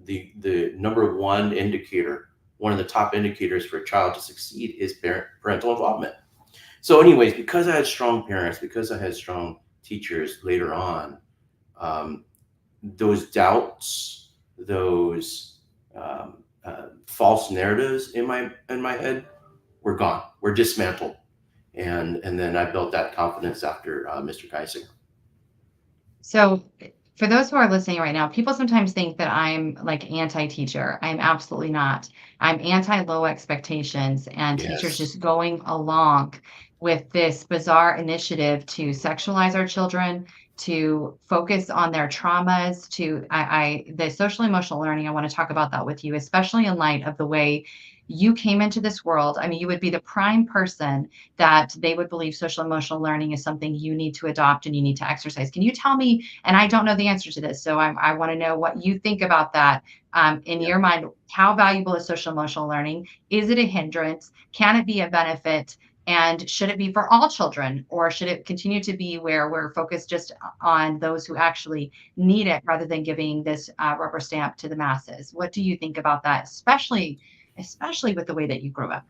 the number one indicator, one of the top indicators for a child to succeed is parental involvement. So, anyways, because I had strong parents, because I had strong teachers later on, um, those doubts, those false narratives in my head were gone, were dismantled, and then I built that confidence after Mr. Geisinger.
So, for those who are listening right now, people sometimes think that I'm like anti-teacher. I'm absolutely not. I'm anti-low expectations and teachers
Yes.
just going along with this bizarre initiative to sexualize our children, to focus on their traumas, the social emotional learning. I want to talk about that with you, especially in light of the way you came into this world. I mean, you would be the prime person that they would believe social emotional learning is something you need to adopt and you need to exercise. Can you tell me, and I don't know the answer to this, so I want to know what you think about that. In
Yeah.
your mind, how valuable is social emotional learning? Is it a hindrance? Can it be a benefit? And should it be for all children, or should it continue to be where we're focused just on those who actually need it rather than giving this rubber stamp to the masses? What do you think about that, especially with the way that you grew up?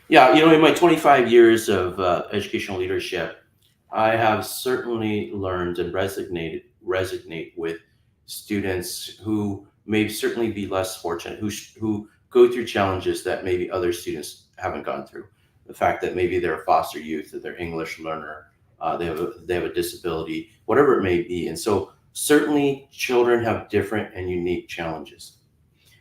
Yeah, in my 25 years of educational leadership, I have certainly learned and resonate with students who may certainly be less fortunate, who go through challenges that maybe other students haven't gone through. The fact that maybe they're a foster youth, that they're English learner, they have a disability, whatever it may be. And so certainly children have different and unique challenges.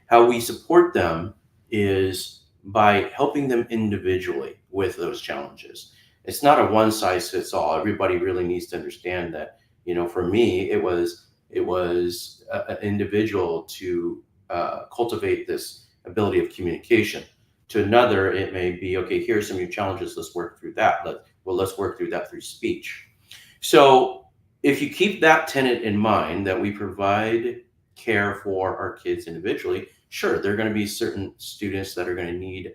How we support them is by helping them individually with those challenges. It's not a one size fits all. Everybody really needs to understand that. For me, it was an individual to cultivate this ability of communication. To another, it may be, okay, here's some of your challenges. Let's work through that. Let's work through that through speech. So if you keep that tenet in mind, that we provide care for our kids individually, sure, there are going to be certain students that are going to need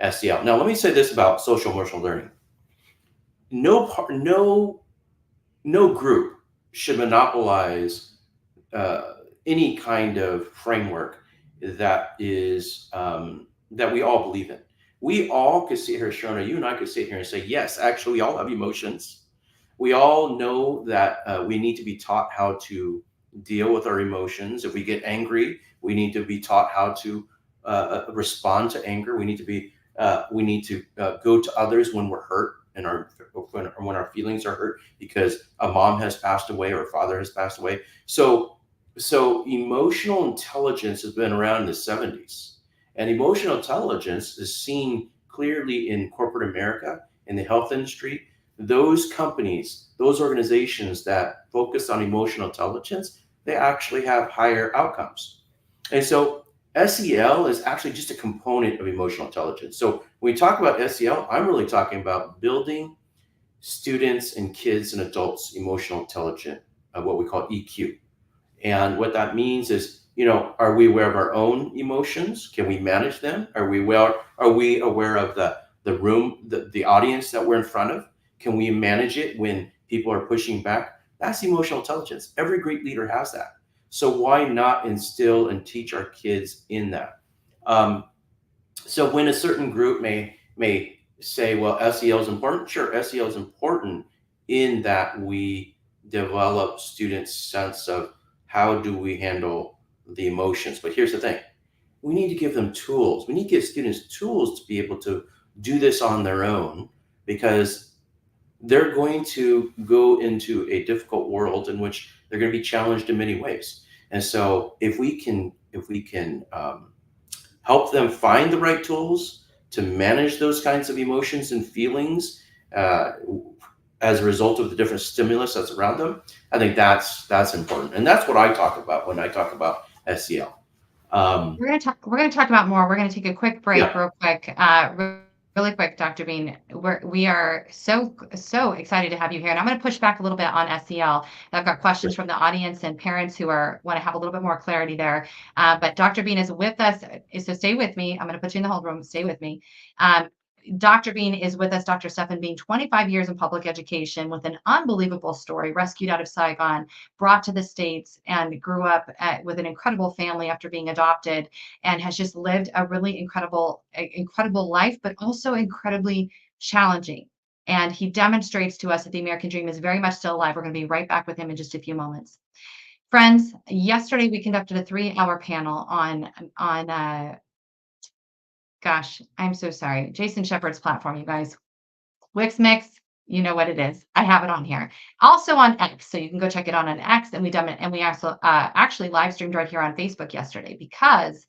SEL. Now, let me say this about social emotional learning. No group should monopolize uh, any kind of framework that we all believe in. We all could sit here, Shona, you and I could sit here and say, yes, actually, we all have emotions. We all know that we need to be taught how to deal with our emotions. If we get angry, we need to be taught how to respond to anger. We need to go to others when we're hurt and when our feelings are hurt because a mom has passed away or a father has passed away. So emotional intelligence has been around in the 70s, and emotional intelligence is seen clearly in corporate America, in the health industry. Those companies, those organizations that focus on emotional intelligence they actually have higher outcomes. And so SEL is actually just a component of emotional intelligence. So when we talk about SEL, I'm really talking about building students and kids and adults emotional intelligence, what we call EQ. And what that means is, are we aware of our own emotions? Can we manage them? Are we aware of the room, the audience that we're in front of? Can we manage it when people are pushing back? That's emotional intelligence. Every great leader has that. So why not instill and teach our kids in that? Um, so when a certain group may say, well, SEL is important, sure, SEL is important in that we develop students' sense of how do we handle the emotions. But here's the thing: we need to give them tools. We need to give students tools to be able to do this on their own, because they're going to go into a difficult world in which they're going to be challenged in many ways. And so if we can help them find the right tools to manage those kinds of emotions and feelings, uh, as a result of the different stimulus that's around them, I think that's important, and that's what I talk about when I talk about SEL. Um,
We're gonna talk about more. We're gonna take a quick break
yeah,
real quick, really quick, Dr. Bean. We are so excited to have you here, and I'm gonna push back a little bit on SEL. I've got questions
great.
from the audience and parents who are want to have a little bit more clarity there. But Dr. Bean is with us, so stay with me. I'm gonna put you in the hold room. Stay with me. Um, Dr. Bean is with us, Dr. Stephan Bean, 25 years in public education with an unbelievable story, rescued out of Saigon, brought to the States, and grew up with an incredible family after being adopted, and has just lived a really incredible life, but also incredibly challenging. And he demonstrates to us that the American dream is very much still alive. We're going to be right back with him in just a few moments. Friends, yesterday we conducted a 3-hour panel on gosh, I'm so sorry, Jason Shepard's platform, you guys. Wix Mix, you know what it is. I have it on here. Also on X, so you can go check it out on X. And we done it, and we also actually live streamed right here on Facebook yesterday, because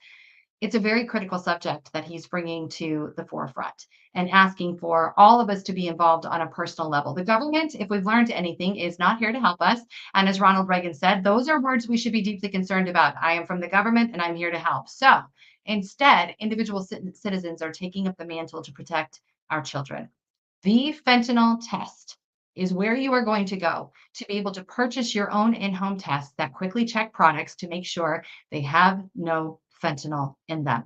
it's a very critical subject that he's bringing to the forefront and asking for all of us to be involved on a personal level. The government, if we've learned anything, is not here to help us. And as Ronald Reagan said, those are words we should be deeply concerned about. I am from the government and I'm here to help. So instead, individual citizens are taking up the mantle to protect our children. The fentanyl test is where you are going to go to be able to purchase your own in-home test that quickly check products to make sure they have no fentanyl in them.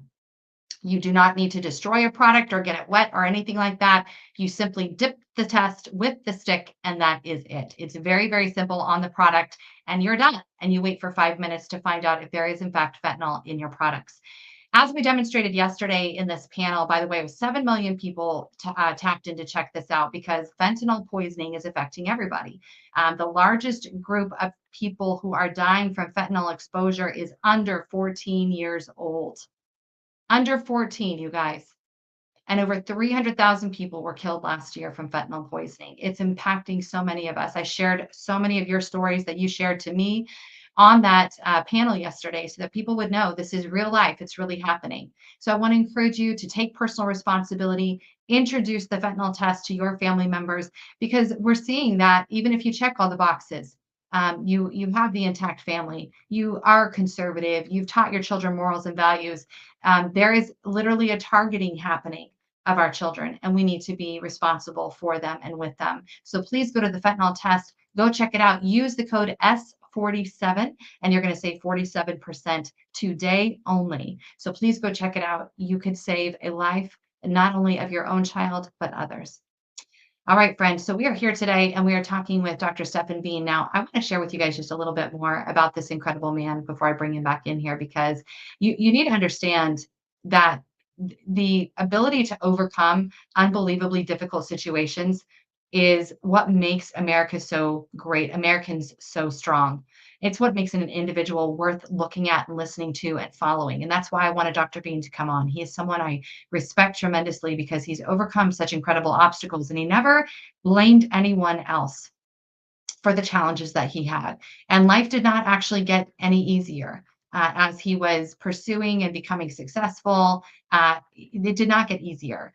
You do not need to destroy a product or get it wet or anything like that. You simply dip the test with the stick, and that is it. It's very, very simple on the product, and you're done. And you wait for 5 minutes to find out if there is, in fact, fentanyl in your products. As we demonstrated yesterday in this panel, by the way, 7 million people tapped in to check this out, because fentanyl poisoning is affecting everybody. The largest group of people who are dying from fentanyl exposure is under 14 years old. Under 14, you guys. And over 300,000 people were killed last year from fentanyl poisoning. It's impacting so many of us. I shared so many of your stories that you shared to me on that panel yesterday, so that people would know this is real life. It's really happening. So I want to encourage you to take personal responsibility, introduce the fentanyl test to your family members, because we're seeing that even if you check all the boxes, you have the intact family, you are conservative, you've taught your children morals and values. There is literally a targeting happening of our children, and we need to be responsible for them and with them. So please go to the fentanyl test, go check it out. Use the code S47, and you're going to save 47% today only. So please go check it out. You could save a life, not only of your own child, but others. All right, friends. So we are here today and we are talking with Dr. Stephan Bean. Now, I want to share with you guys just a little bit more about this incredible man before I bring him back in here, because you need to understand that the ability to overcome unbelievably difficult situations is what makes America so great, Americans so strong. It's what makes an individual worth looking at and listening to and following. And that's why I wanted Dr. Bean to come on. He is someone I respect tremendously, because he's overcome such incredible obstacles, and he never blamed anyone else for the challenges that he had. And life did not actually get any easier. As he was pursuing and becoming successful, it did not get easier.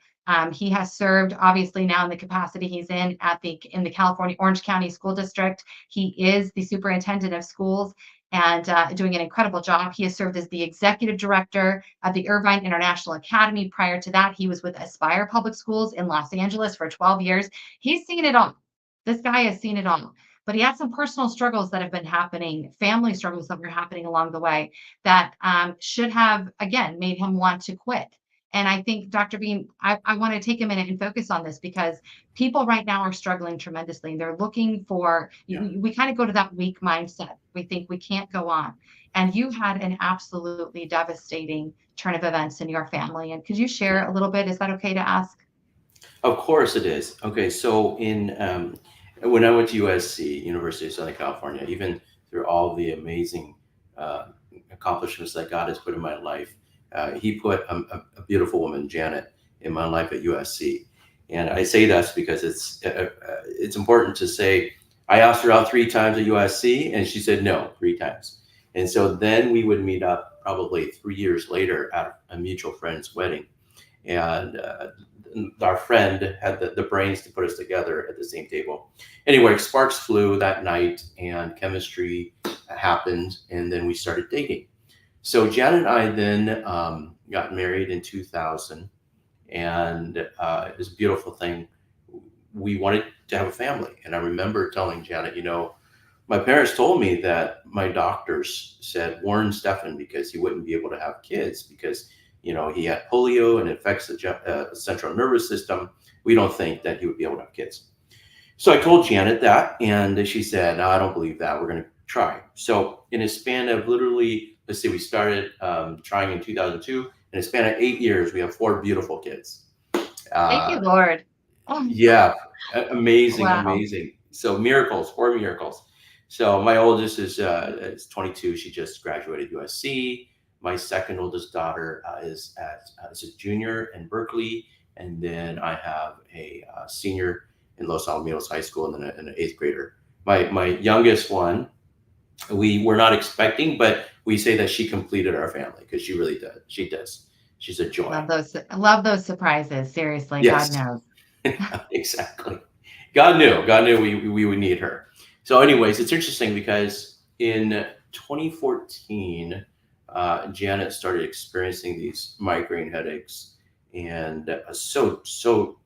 He has served, obviously, now in the capacity he's in the California Orange County School District. He is the superintendent of schools, and doing an incredible job. He has served as the executive director of the Irvine International Academy. Prior to that, he was with Aspire Public Schools in Los Angeles for 12 years. He's seen it all. This guy has seen it all. But he had some personal struggles that have been happening, family struggles that were happening along the way that should have, again, made him want to quit. And I think, Dr. Beam, I want to take a minute and focus on this because people right now are struggling tremendously. They're looking for,
Yeah.
we kind of go to that weak mindset. We think we can't go on. And you had an absolutely devastating turn of events in your family. And could you share a little bit? Is that okay to ask?
Of course it is. Okay, so in when I went to USC, University of Southern California, even through all the amazing uh, accomplishments that God has put in my life, He put a beautiful woman, Janet, in my life at USC. And I say that's because it's important to say I asked her out 3 times at USC, and she said no 3 times. And so then we would meet up probably 3 years later at a mutual friend's wedding, and our friend had the brains to put us together at the same table. Anyway, sparks flew that night and chemistry happened, and then we started dating. So Jan and I then got married in 2000, and it was a beautiful thing. We wanted to have a family, and I remember telling Janet, my parents told me that my doctors said warn Stefan because he wouldn't be able to have kids because he had polio and it affects the central nervous system. We don't think that he would be able to have kids. So I told Janet that, and she said, no, I don't believe that. We're going to try. So in a span of literally, let's see, we started trying in 2002. In a span of 8 years, we have 4 beautiful kids.
Thank you,
Uh,
Lord. Oh,
yeah, amazing,
wow.
amazing. So miracles, 4 miracles. So my oldest is 22. She just graduated USC. My second oldest daughter is a junior in Berkeley, and then I have a senior in Los Alamitos High School, and then an 8th grader. My youngest one, we were not expecting, but we say that she completed our family because she really does. She does. She's a joy.
Love those surprises. Seriously, God
Yes,
knows.
exactly. God knew we would need her. So, anyways, it's interesting because in 2014, Janet started experiencing these migraine headaches, and so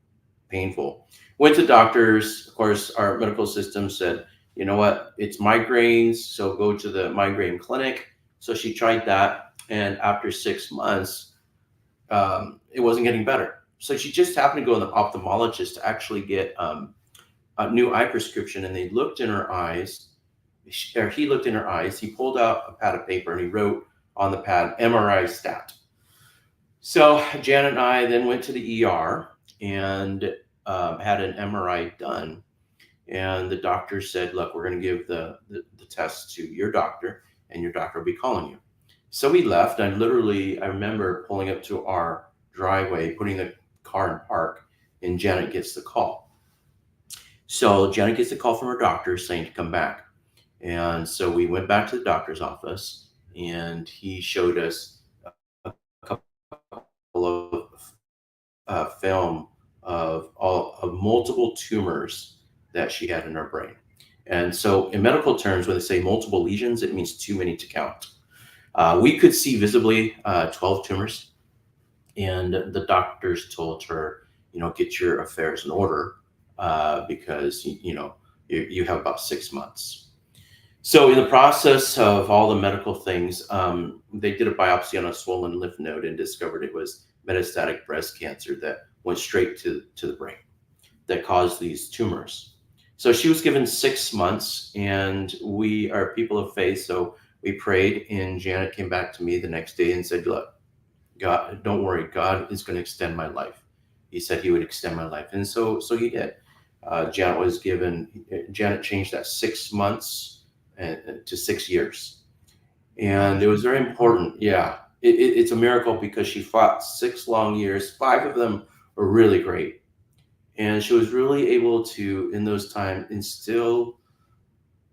painful. Went to doctors. Of course, our medical system said, you know what, it's migraines, so go to the migraine clinic. So she tried that, and after 6 months, it wasn't getting better. So she just happened to go to the ophthalmologist to actually get a new eye prescription, and they looked in her eyes, or he looked in her eyes. He pulled out a pad of paper and he wrote on the pad MRI stat. So Janet and I then went to the ER and had an MRI done. And the doctor said, look, we're going to give the test to your doctor, and your doctor will be calling you. So we left. I remember pulling up to our driveway, putting the car in park, and Janet gets the call. So Janet gets a call from her doctor saying to come back. And so we went back to the doctor's office, and he showed us a couple of film of multiple tumors that she had in her brain. And so in medical terms, when they say multiple lesions, it means too many to count. We could see visibly 12 tumors, and the doctors told her, get your affairs in order because, you have about 6 months. So in the process of all the medical things, they did a biopsy on a swollen lymph node and discovered it was metastatic breast cancer that went straight to the brain that caused these tumors. So she was given 6 months, and we are people of faith. So we prayed, and Janet came back to me the next day and said, look, God, don't worry. God is going to extend my life. He said he would extend my life. And so he did. Janet changed that 6 months to 6 years. And it was very important. Yeah. It's a miracle because she fought 6 long years. 5 of them were really great. And she was really able to, in those times, instill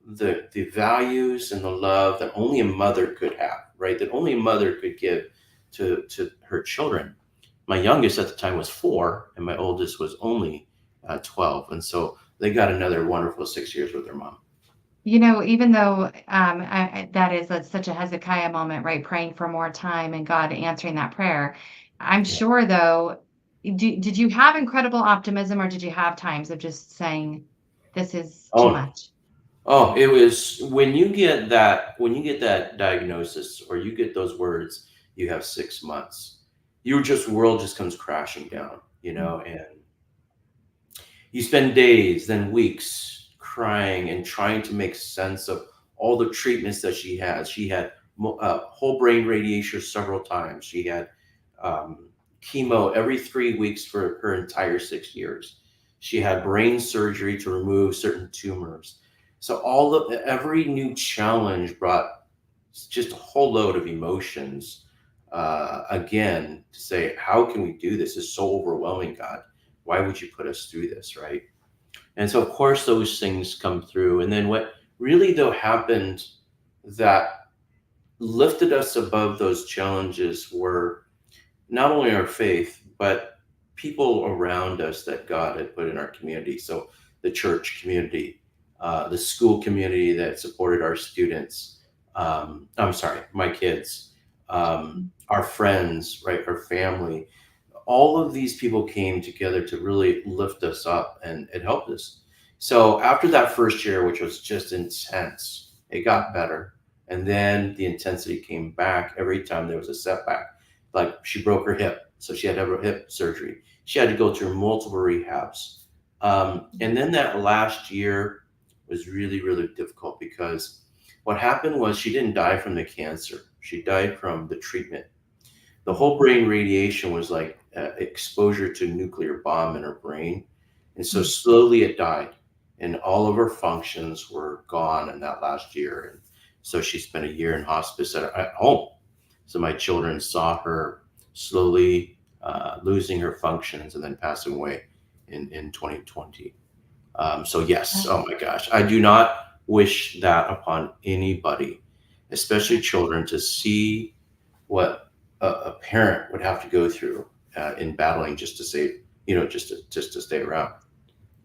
the values and the love that only a mother could have, right? That only a mother could give to her children. My youngest at the time was 4, and my oldest was only 12. And so they got another wonderful 6 years with their mom.
Even though that is such a Hezekiah moment, right? Praying for more time and God answering that prayer. I'm
Yeah.
sure, though, did you have incredible optimism or did you have times of just saying, this is too
Oh,
much?
oh, it was when you get that diagnosis or you get those words, you have 6 months. Your just world just comes crashing down,
Mm,
and you spend days, then weeks crying and trying to make sense of all the treatments that she has. She had whole brain radiation several times. She had chemo every 3 weeks for her entire 6 years. She had brain surgery to remove certain tumors. So every new challenge brought just a whole load of emotions. Again, to say, how can we do this? Is so overwhelming, God. Why would you put us through this, right? And so, of course, those things come through. And then what really, though, happened that lifted us above those challenges were not only our faith, but people around us that God had put in our community. So the church community, the school community that supported our students. I'm sorry, my kids,
mm,
our friends, right, our family. All of these people came together to really lift us up, and it helped us. So after that first year, which was just intense, it got better. And then the intensity came back every time there was a setback. Like she broke her hip, so she had to have her hip surgery. She had to go through multiple rehabs. And then that last year was really, really difficult because what happened was she didn't die from the cancer. She died from the treatment. The
mm,
whole brain radiation was like exposure to nuclear bomb in her brain. And so
mm.
slowly it died, and all of her functions were gone in that last year. And so she spent a year in hospice at home. So my children saw her slowly losing her functions and then passing away in 2020. So yes,
Yeah,
oh my gosh, I do not wish that upon anybody, especially
yeah.
children, to see what a parent would have to go through in battling just to save, just to stay around.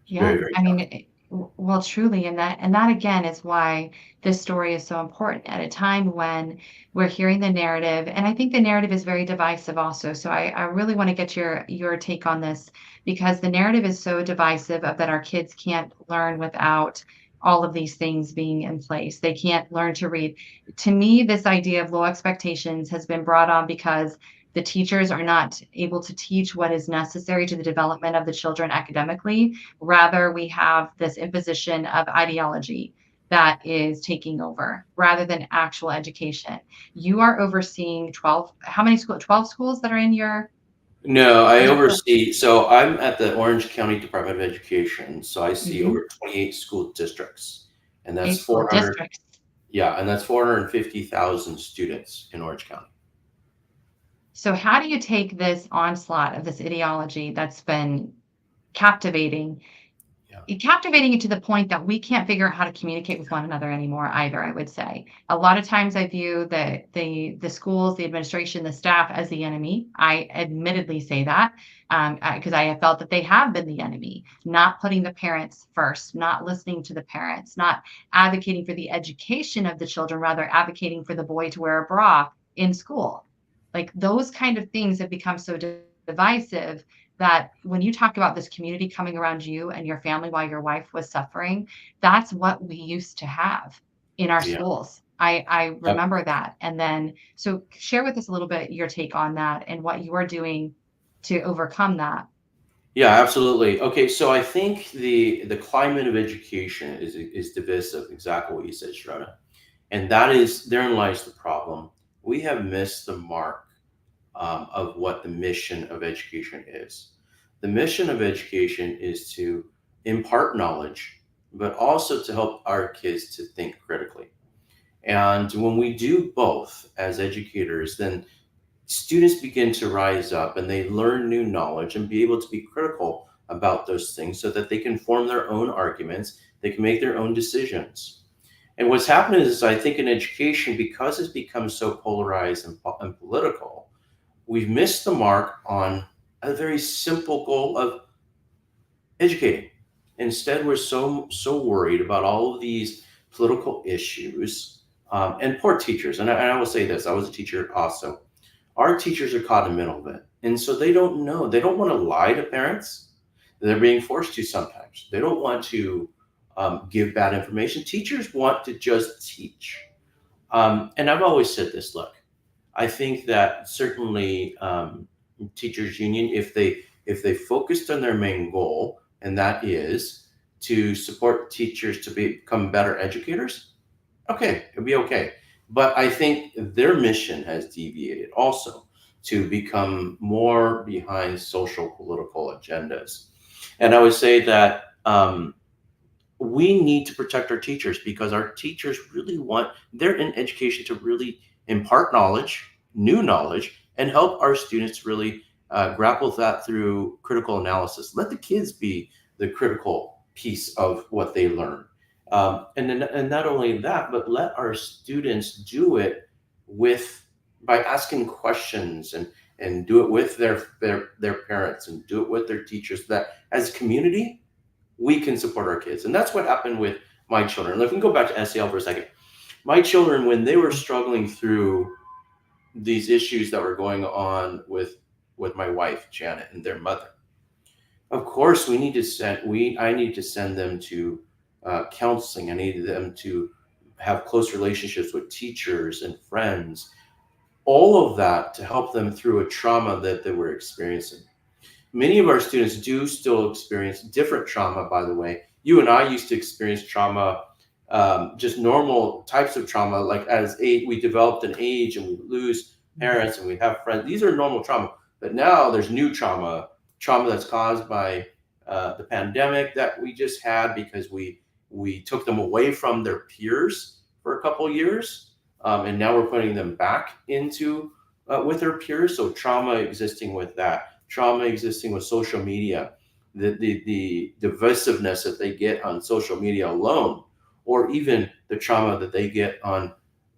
It's
Yeah,
very, very
I mean,
tough.
well, truly, and that again is why this story is so important at a time when we're hearing the narrative, and I think the narrative is very divisive also. So I really want to get your take on this because the narrative is so divisive of that our kids can't learn without all of these things being in place. They can't learn to read. To me, this idea of low expectations has been brought on because the teachers are not able to teach what is necessary to the development of the children academically. Rather, we have this imposition of ideology that is taking over rather than actual education. You are overseeing 12, how many schools? 12 schools that are in your,
No, I
is it
oversee. So I'm at the Orange County Department of Education. So I see
mhm,
over 28 school districts, and that's
8 school
400.
districts?
Yeah, and that's 450,000 students in Orange County.
So how do you take this onslaught of this ideology that's been captivating
Yeah,
captivating it to the point that we can't figure out how to communicate with one another anymore either, I would say. A lot of times I view the schools, the administration, the staff as the enemy. I admittedly say that because I have felt that they have been the enemy, not putting the parents first, not listening to the parents, not advocating for the education of the children, rather advocating for the boy to wear a bra in school. Like those kind of things have become so divisive that when you talk about this community coming around you and your family while your wife was suffering, that's what we used to have in our
yeah.
schools. I
Yep.
remember that. And then, so share with us a little bit your take on that and what you are doing to overcome that.
Yeah, absolutely. Okay, so I think the climate of education is divisive. Exactly what you said, Shraddha. And that is therein lies the problem. We have missed the mark of what the mission of education is. The mission of education is to impart knowledge, but also to help our kids to think critically. And when we do both as educators, then students begin to rise up and they learn new knowledge and be able to be critical about those things so that they can form their own arguments, they can make their own decisions. And what's happened is, I think, in education, because it's become so polarized and political, we've missed the mark on a very simple goal of educating. Instead, we're so worried about all of these political issues, and poor teachers. And I will say this: I was a teacher also. Our teachers are caught in the middle of it, and so they don't know. They don't want to lie to parents. They're being forced to sometimes. They don't want to give bad information. Teachers want to just teach. And I've always said this: look, I think that certainly teachers union, if they focused on their main goal, and that is to support teachers to become better educators, okay, it'd be okay. But I think their mission has deviated also to become more behind social political agendas. And I would say that we need to protect our teachers because our teachers really want, they're in education to really impart knowledge, new knowledge, and help our students really grapple with that through critical analysis. Let the kids be the critical piece of what they learn. And not only that, but let our students do it with, by asking questions, and do it with their parents, and do it with their teachers, that as a community we can support our kids. And that's what happened with my children. Let me go back to SEL for a second. My children, when they were struggling through these issues that were going on with my wife Janet and their mother, of course I need to send them to counseling. I needed them to have close relationships with teachers and friends, all of that to help them through a trauma that they were experiencing. Many of our students do still experience different trauma, by the way. You and I used to experience trauma, just normal types of trauma, like as we developed an age and we lose parents and we have friends. These are normal trauma. But now there's new trauma that's caused by the pandemic that we just had because we took them away from their peers for a couple years, and now we're putting them back into with their peers. So trauma existing with that, trauma existing with social media, the divisiveness that they get on social media alone, or even the trauma that they get on,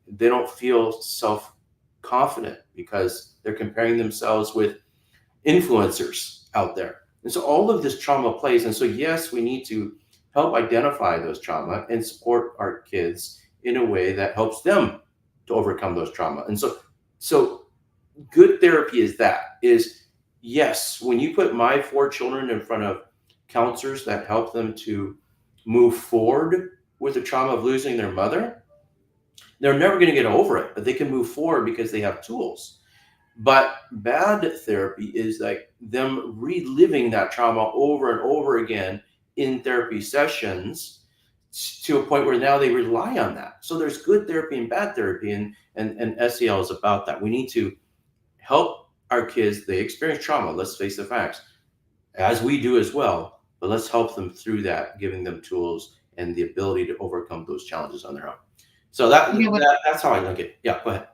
they don't feel self confident because they're comparing themselves with influencers out there. And so all of this trauma plays. And so, yes, we need to help identify those trauma and support our kids in a way that helps them to overcome those trauma. And so good therapy is yes, when you put my 4 children in front of counselors that help them to move forward with the trauma of losing their mother, they're never going to get over it, but they can move forward because they have tools. But bad therapy is like them reliving that trauma over and over again in therapy sessions to a point where now they rely on that. So there's good therapy and bad therapy, and SEL is about that. We need to help our kids. They experience trauma. Let's face the facts, as we do as well. But let's help them through that, giving them tools and the ability to overcome those challenges on their own. So
You know what?
that's how I look at it. Yeah, go ahead.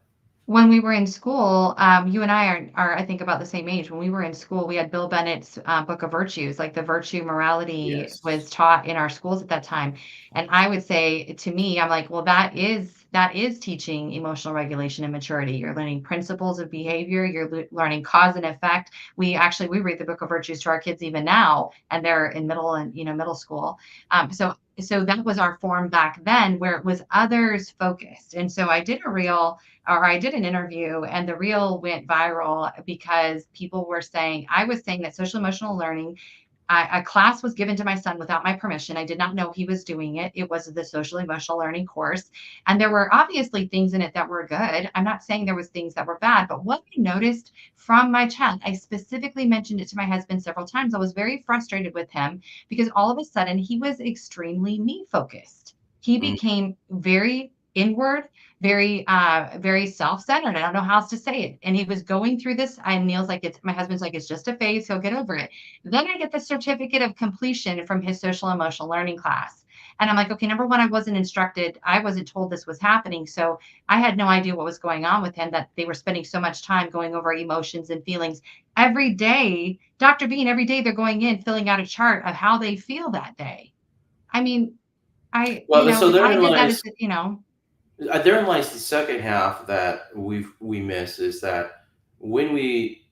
When we were in school, you and I are, I think, about the same age. When we were in school, we had Bill Bennett's Book of Virtues, like the virtue morality
Yes.
was taught in our schools at that time. And I would say to me, I'm like, well, that is teaching emotional regulation and maturity. You're learning principles of behavior. You're learning cause and effect. We read the Book of Virtues to our kids even now, and they're in middle school. So that was our form back then, where it was others focused. And so I did an interview, and the reel went viral because I was saying that social emotional learning, a class was given to my son without my permission. I did not know he was doing it. It was the social emotional learning course. And there were obviously things in it that were good. I'm not saying there was things that were bad, but what I noticed from my child, I specifically mentioned it to my husband several times. I was very frustrated with him because all of a sudden he was extremely me focused. He
Mm.
became very inward, very self-centered. I don't know how else to say it. And he was going through this, and Neil's like, my husband's like, it's just a phase, he'll get over it. Then I get the certificate of completion from his social emotional learning class. And I'm like, okay, number one, I wasn't told this was happening. So I had no idea what was going on with him, that they were spending so much time going over emotions and feelings every day. Dr. Bean, every day they're going in, filling out a chart of how they feel that day. I mean,
Well, so
I
therein
did that
lies
as,
therein lies the second half that we miss, is that when we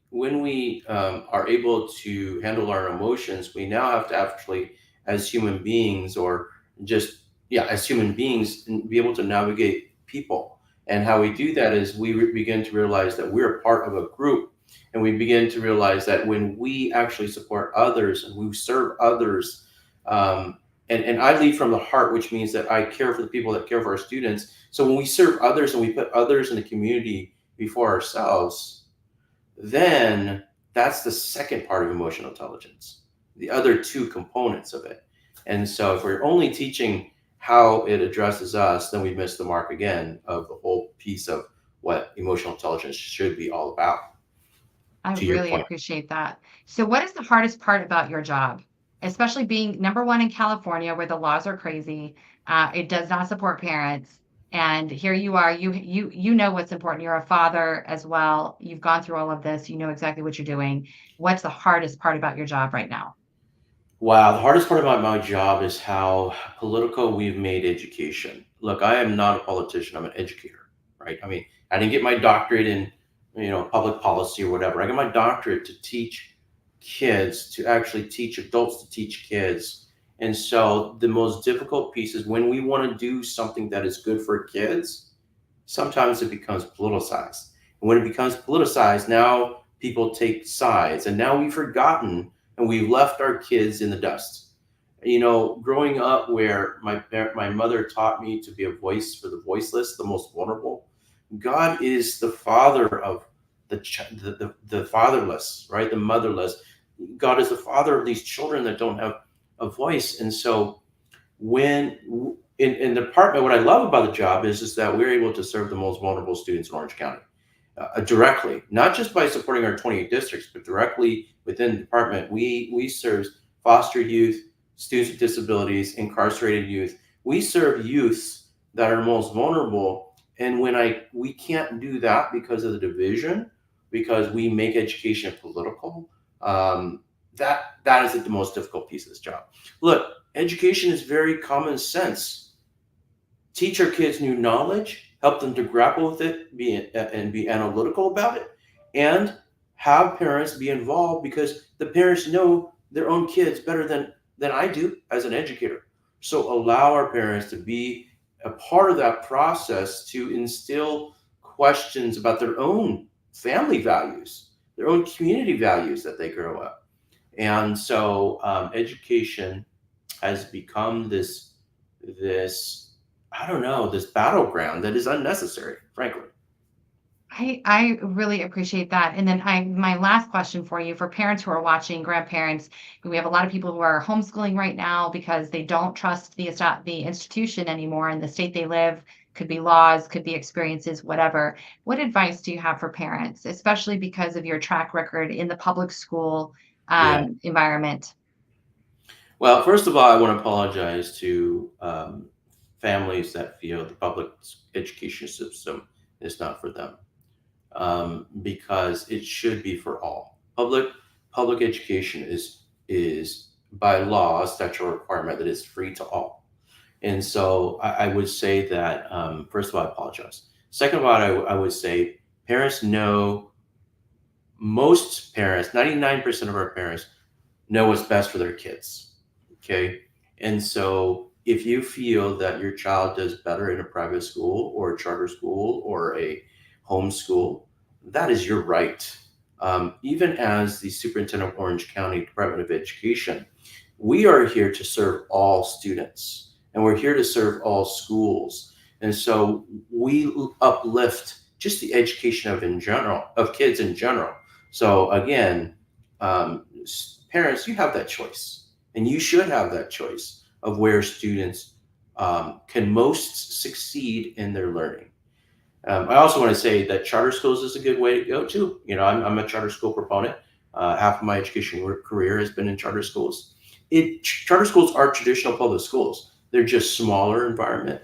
are able to handle our emotions, we now have to actually, as human beings, or just yeah, as human beings, and be able to navigate people. And how we do that is we begin to realize that we're a part of a group, and we begin to realize that when we actually support others and we serve others, and I lead from the heart, which means that I care for the people that care for our students. So when we serve others and we put others in the community before ourselves, then that's the second part of emotional intelligence, the other two components of it. And so if we're only teaching how it addresses us, then we miss the mark again of the whole piece of what emotional intelligence should be all about,
I
to your
really
point.
appreciate that. So what is the hardest part about your job? Especially being number one in California where the laws are crazy. It does not support parents. And here you are, you know what's important. You're a father as well. You've gone through all of this. You know exactly what you're doing. What's the hardest part about your job right now?
Wow, the hardest part about my job is how political we've made education. Look, I am not a politician, I'm an educator, right? I mean, I didn't get my doctorate in, public policy or whatever. I got my doctorate to teach kids, to actually teach adults to teach kids. And so the most difficult piece is when we want to do something that is good for kids, sometimes it becomes politicized. And when it becomes politicized, now people take sides, and now we've forgotten and we've left our kids in the dust. Growing up where my mother taught me to be a voice for the voiceless, the most vulnerable. God is the father of the fatherless, right? The motherless. God is the father of these children that don't have a voice, and so when in the department, what I love about the job is that we're able to serve the most vulnerable students in Orange County directly, not just by supporting our 28 districts, but directly within the department. We serve foster youth, students with disabilities, incarcerated youth. We serve youths that are most vulnerable, and we can't do that because of the division, because we make education political. Um, that is the most difficult piece of this job. Look, education is very common sense. Teach our kids new knowledge, help them to grapple with it, and be analytical about it, and have parents be involved because the parents know their own kids better than I do as an educator. So allow our parents to be a part of that process to instill questions about their own family values, their own community values that they grow up. And so education has become this I don't know, this battleground that is unnecessary, frankly.
I really appreciate that. And then my last question for you, for parents who are watching, grandparents, we have a lot of people who are homeschooling right now because they don't trust the institution anymore in the state they live. Could be laws, could be experiences, whatever. What advice do you have for parents, especially because of your track record in the public school
Yeah.
environment?
Well, first of all, I want to apologize to families that feel the public education system is not for them, because it should be for all. Public education is by law a statutory requirement that is free to all. And so I would say that, first of all, I apologize. Second of all, I would say parents know, most parents, 99% of our parents know what's best for their kids. Okay. And so if you feel that your child does better in a private school or a charter school or a homeschool, that is your right. Even as the superintendent of Orange County Department of Education, we are here to serve all students and we're here to serve all schools. And so we uplift just the education of kids in general. So again, parents, you have that choice, and you should have that choice of where students can most succeed in their learning. I also want to say that charter schools is a good way to go too. I'm a charter school proponent. Half of my education career has been in charter schools. Charter schools are traditional public schools. They're just smaller environment.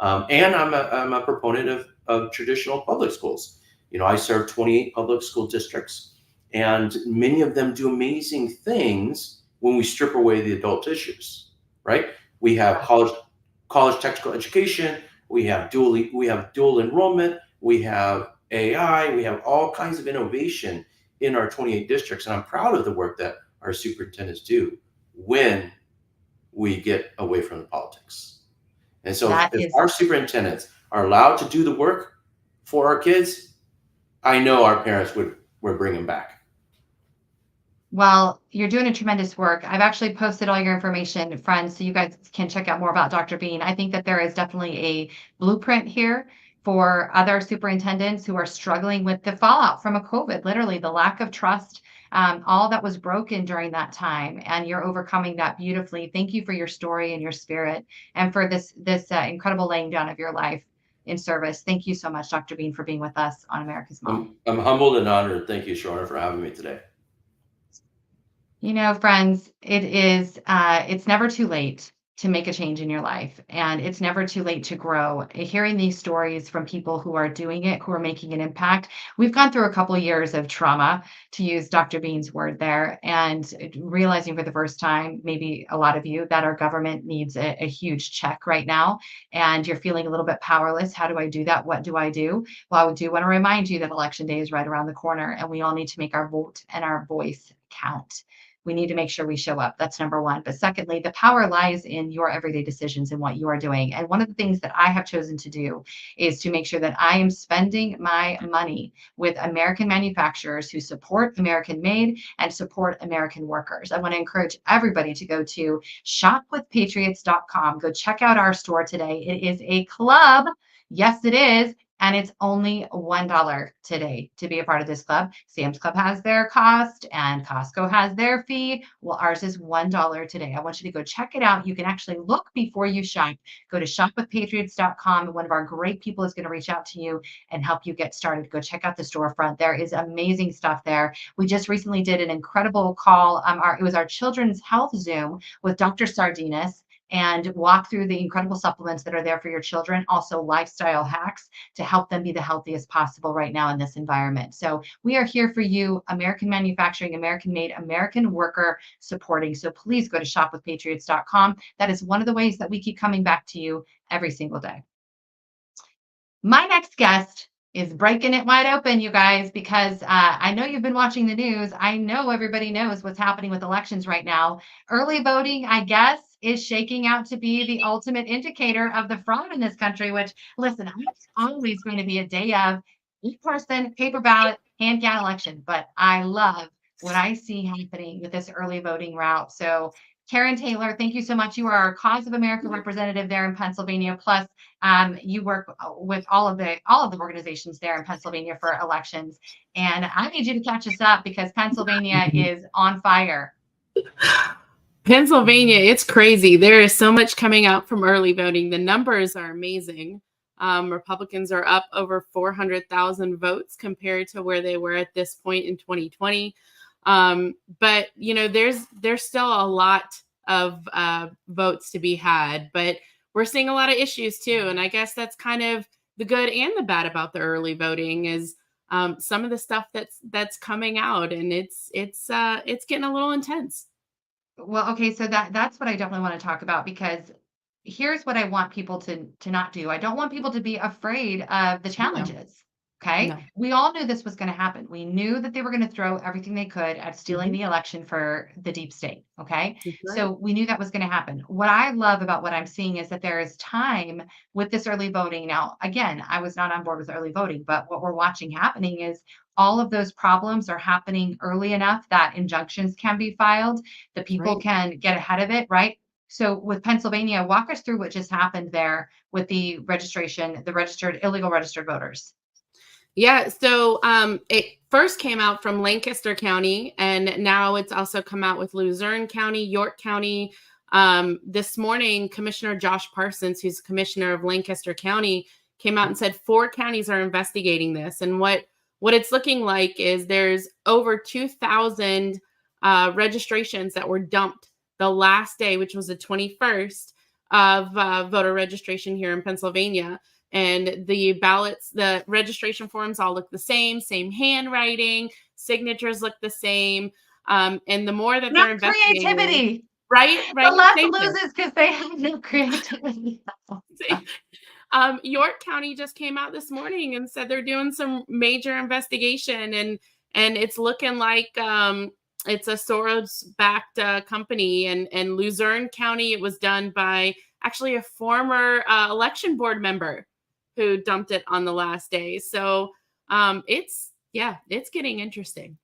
And I'm a proponent of traditional public schools. I serve 28 public school districts, and many of them do amazing things when we strip away the adult issues, right? We have college technical education, we have dual enrollment, we have AI, we have all kinds of innovation in our 28 districts, and I'm proud of the work that our superintendents do when we get away from the politics. And so
That
if
is
our superintendents are allowed to do the work for our kids, I know our parents would bring them back.
Well, you're doing a tremendous work. I've actually posted all your information, friends, so you guys can check out more about Dr. Bean. I think that there is definitely a blueprint here for other superintendents who are struggling with the fallout from a COVID, literally the lack of trust, all that was broken during that time, and you're overcoming that beautifully. Thank you for your story and your spirit, and for this incredible laying down of your life in service. Thank you so much, Dr. Bean, for being with us on America's Mom.
I'm humbled and honored. Thank you, Shona, for having me today.
You know, friends, it's never too late to make a change in your life, and it's never too late to grow. Hearing these stories from people who are doing it, who are making an impact. We've gone through a couple years of trauma, to use Dr. Bean's word there, and realizing for the first time, maybe a lot of you, that our government needs a huge check right now, and you're feeling a little bit powerless. How do I do that? What do I do? Well, I do want to remind you that election day is right around the corner, and we all need to make our vote and our voice count. We need to make sure we show up. That's number one. But secondly, the power lies in your everyday decisions and what you are doing. And one of the things that I have chosen to do is to make sure that I am spending my money with American manufacturers who support American made and support American workers. I want to encourage everybody to go to shopwithpatriots.com. Go check out our store today. It is a club. Yes, it is. And it's only $1 today to be a part of this club. Sam's Club has their cost and Costco has their fee. Well, ours is $1 today. I want you to go check it out. You can actually look before you shop. Go to shopwithpatriots.com, and one of our great people is going to reach out to you and help you get started. Go check out the storefront. There is amazing stuff there. We just recently did an incredible call. It was our children's health Zoom with Dr. Sardinas, and walk through the incredible supplements that are there for your children, also lifestyle hacks to help them be the healthiest possible right now in this environment. So we are here for you, American manufacturing, American made, American worker supporting. So please go to shopwithpatriots.com. That is one of the ways that we keep coming back to you every single day. My next guest is breaking it wide open, you guys, because I know you've been watching the news. I know everybody knows what's happening with elections right now. Early voting, I guess, is shaking out to be the ultimate indicator of the fraud in this country, which, listen, it's always going to be a day of in-person, paper ballot, hand count election. But I love what I see happening with this early voting route. So Karen Taylor, thank you so much. You are our Cause of America representative there in Pennsylvania. Plus, you work with all of the organizations there in Pennsylvania for elections. And I need you to catch us up because Pennsylvania is on fire.
Pennsylvania, it's crazy. There is so much coming out from early voting. The numbers are amazing. Republicans are up over 400,000 votes compared to where they were at this point in 2020. But there's still a lot of votes to be had, but we're seeing a lot of issues too. And I guess that's kind of the good and the bad about the early voting is some of the stuff that's coming out, and it's getting a little intense.
Well, okay, so that's what I definitely want to talk about because here's what I want people to not do. I don't want people to be afraid of the challenges. Okay.
No.
We all knew this was going to happen. We knew that they were going to throw everything they could at stealing the election for the deep state. Okay.
That's
So we knew that was going to happen. What I love about what I'm seeing is that there is time with this early voting. Now, again, I was not on board with early voting, but what we're watching happening is all of those problems are happening early enough that injunctions can be filed. The people
right.
can get ahead of it, right? So with Pennsylvania, walk us through what just happened there with the registration, the illegal registered voters.
Yeah, so it first came out from Lancaster County, and now it's also come out with Luzerne County, York County. This morning, Commissioner Josh Parsons, who's commissioner of Lancaster County, came out and said 4 counties are investigating this. And what it's looking like is there's over 2,000 registrations that were dumped the last day, which was the 21st of voter registration here in Pennsylvania. And the ballots, the registration forms all look the same handwriting, signatures look the same. And the more that they're investigating,
creativity,
right?
The left loses because they have no creativity.
York County just came out this morning and said they're doing some major investigation, and it's looking like it's a Soros-backed company. And Luzerne County, it was done by actually a former election board member who dumped it on the last day. So it's getting interesting.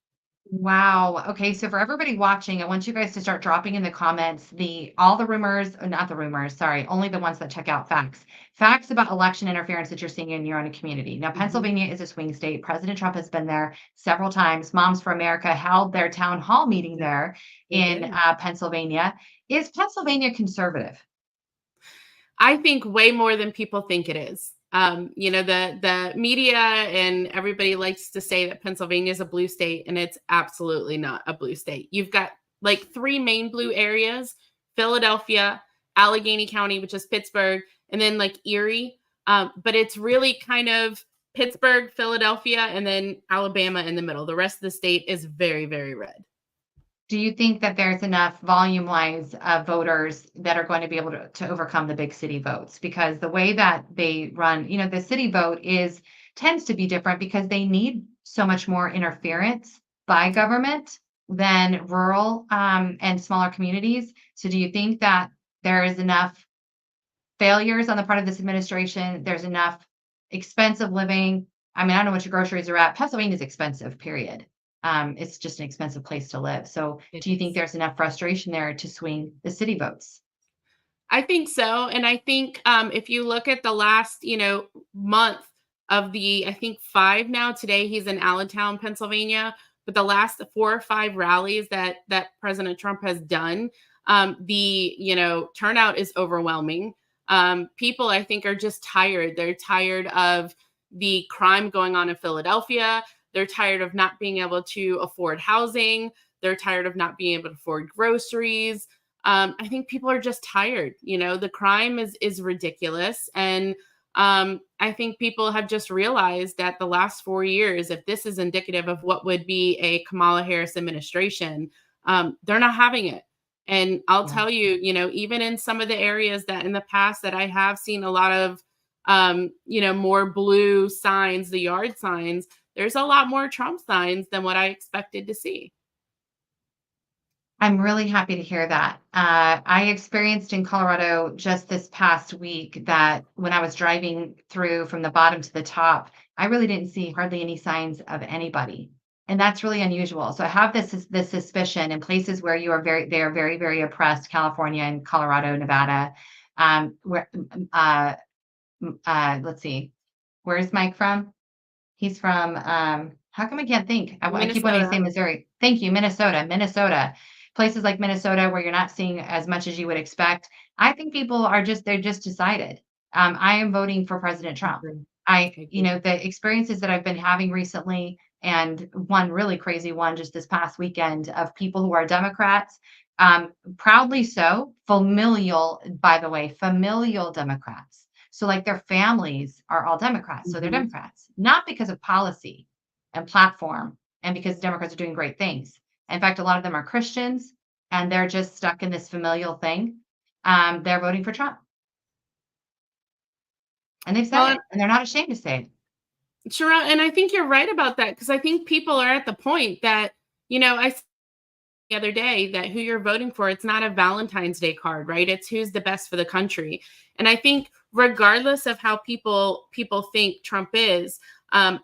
Wow. Okay, so for everybody watching, I want you guys to start dropping in the comments all the rumors, not the rumors, sorry, only the ones that check out facts. Facts about election interference that you're seeing in your own community. Now, Pennsylvania is a swing state. President Trump has been there several times. Moms for America held their town hall meeting there in Pennsylvania. Is Pennsylvania conservative?
I think way more than people think it is. The media and everybody likes to say that Pennsylvania is a blue state, and it's absolutely not a blue state. You've got like 3 main blue areas: Philadelphia, Allegheny County, which is Pittsburgh, and then like Erie. But it's really kind of Pittsburgh, Philadelphia, and then Alabama in the middle. The rest of the state is very, very red.
Do you think that there's enough volume-wise of voters that are going to be able to overcome the big city votes? Because the way that they run, the city vote tends to be different because they need so much more interference by government than rural and smaller communities. So do you think that there is enough failures on the part of this administration? There's enough expensive living. I mean, I don't know what your groceries are at. Pennsylvania is expensive, period. It's just an expensive place to live. So do you think there's enough frustration there to swing the city votes?
I think so. And I think if you look at the last, month of I think 5 now, today he's in Allentown, Pennsylvania, but the last 4 or 5 rallies that President Trump has done, the turnout is overwhelming. People, I think, are just tired. They're tired of the crime going on in Philadelphia. They're tired of not being able to afford housing. They're tired of not being able to afford groceries. I think people are just tired. The crime is ridiculous. And I think people have just realized that the last 4 years, if this is indicative of what would be a Kamala Harris administration, they're not having it. And I'll tell you, even in some of the areas that in the past that I have seen a lot of, more blue signs, the yard signs, there's a lot more Trump signs than what I expected to see.
I'm really happy to hear that. I experienced in Colorado just this past week that when I was driving through from the bottom to the top, I really didn't see hardly any signs of anybody. And that's really unusual. So I have this suspicion in places where they are very, very oppressed, California and Colorado, Nevada, where let's see, where's Mike from? He's from, how come I can't think? I keep wanting to say Missouri. Thank you, Minnesota. Places like Minnesota where you're not seeing as much as you would expect. I think people they're just decided. I am voting for President Trump. The experiences that I've been having recently, and one really crazy one just this past weekend of people who are Democrats, proudly so, familial Democrats. So like their families are all Democrats. So they're Democrats, not because of policy and platform and because Democrats are doing great things. In fact, a lot of them are Christians and they're just stuck in this familial thing. They're voting for Trump. And they've said it, and they're not ashamed to say it.
Sure. And I think you're right about that, because I think people are at the point that, I said the other day that who you're voting for, it's not a Valentine's Day card, right? It's who's the best for the country. And I think regardless of how people think Trump is, I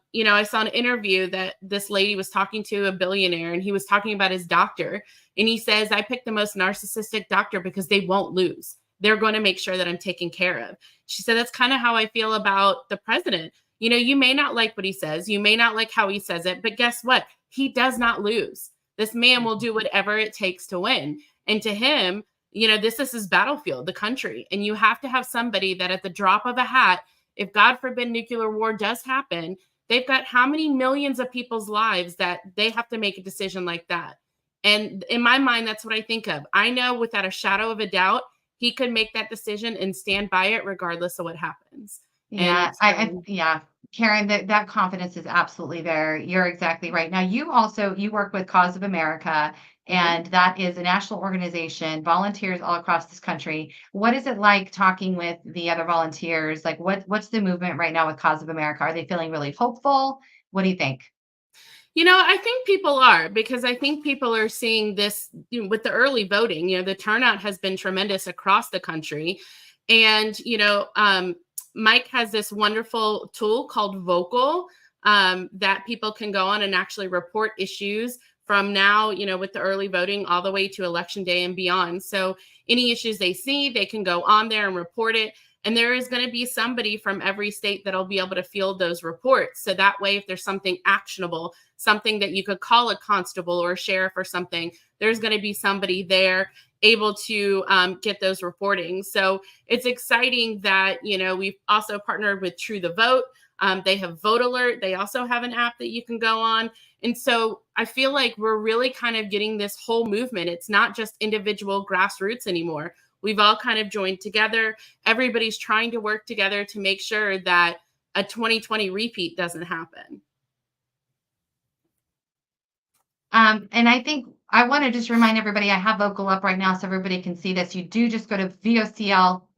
saw an interview that this lady was talking to a billionaire, and he was talking about his doctor. And he says, I picked the most narcissistic doctor because they won't lose. They're going to make sure that I'm taken care of. She said, that's kind of how I feel about the president. You may not like what he says. You may not like how he says it, but guess what? He does not lose. This man will do whatever it takes to win. And to him, this is his battlefield, the country. And you have to have somebody that at the drop of a hat, if God forbid nuclear war does happen, they've got how many millions of people's lives that they have to make a decision like that. And in my mind, that's what I think of. I know without a shadow of a doubt, he could make that decision and stand by it regardless of what happens.
Yeah, Karen, that confidence is absolutely there. You're exactly right. Now, you work with Cause of America, and that is a national organization, volunteers all across this country. What is it like talking with the other volunteers? Like, what's the movement right now with Cause of America? Are they feeling really hopeful? What do you think?
I think people are, because I think people are seeing this with the early voting. The turnout has been tremendous across the country. And, Mike has this wonderful tool called Vocal that people can go on and actually report issues from now, with the early voting all the way to election day and beyond. So any issues they see, they can go on there and report it. And there is going to be somebody from every state that'll be able to field those reports. So that way, if there's something actionable, something that you could call a constable or a sheriff or something, there's going to be somebody there able to get those reporting. So it's exciting that, we've also partnered with True the Vote. They have Vote Alert. They also have an app that you can go on. And so I feel like we're really kind of getting this whole movement. It's not just individual grassroots anymore. We've all kind of joined together. Everybody's trying to work together to make sure that a 2020 repeat doesn't happen.
And I think I want to just remind everybody, I have Vocal up right now so everybody can see this. You do just go to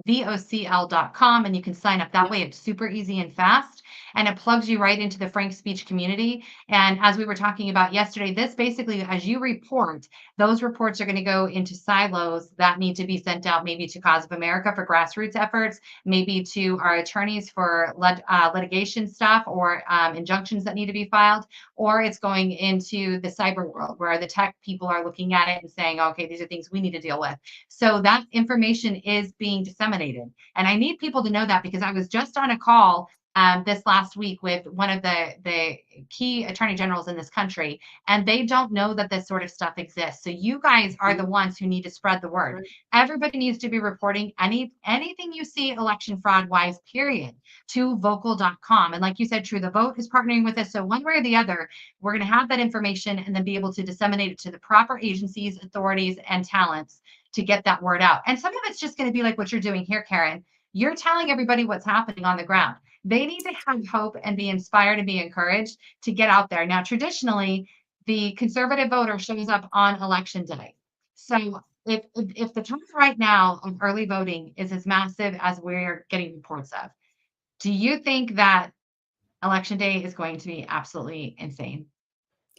vocl.com and you can sign up that way. It's super easy and fast, and it plugs you right into the Frank Speech community. And as we were talking about yesterday, this basically, as you report, those reports are going to go into silos that need to be sent out, maybe to Cause of America for grassroots efforts, maybe to our attorneys for litigation stuff or injunctions that need to be filed, or it's going into the cyber world where the tech people are looking at it and saying, okay, these are things we need to deal with. So that information is being disseminated. And I need people to know that, because I was just on a call this last week with one of the key attorney generals in this country, and they don't know that this sort of stuff exists. So you guys are the ones who need to spread the word. Right. Everybody needs to be reporting anything you see election fraud wise, period, to vocal.com. And like you said, True the Vote is partnering with us. So one way or the other, we're going to have that information and then be able to disseminate it to the proper agencies, authorities, and talents to get that word out. And some of it's just going to be like what you're doing here, Karen. You're telling everybody what's happening on the ground. They need to have hope and be inspired and be encouraged to get out there. Now, traditionally, the conservative voter shows up on election day. So if the turnout right now of early voting is as massive as we're getting reports of, do you think that election day is going to be absolutely insane?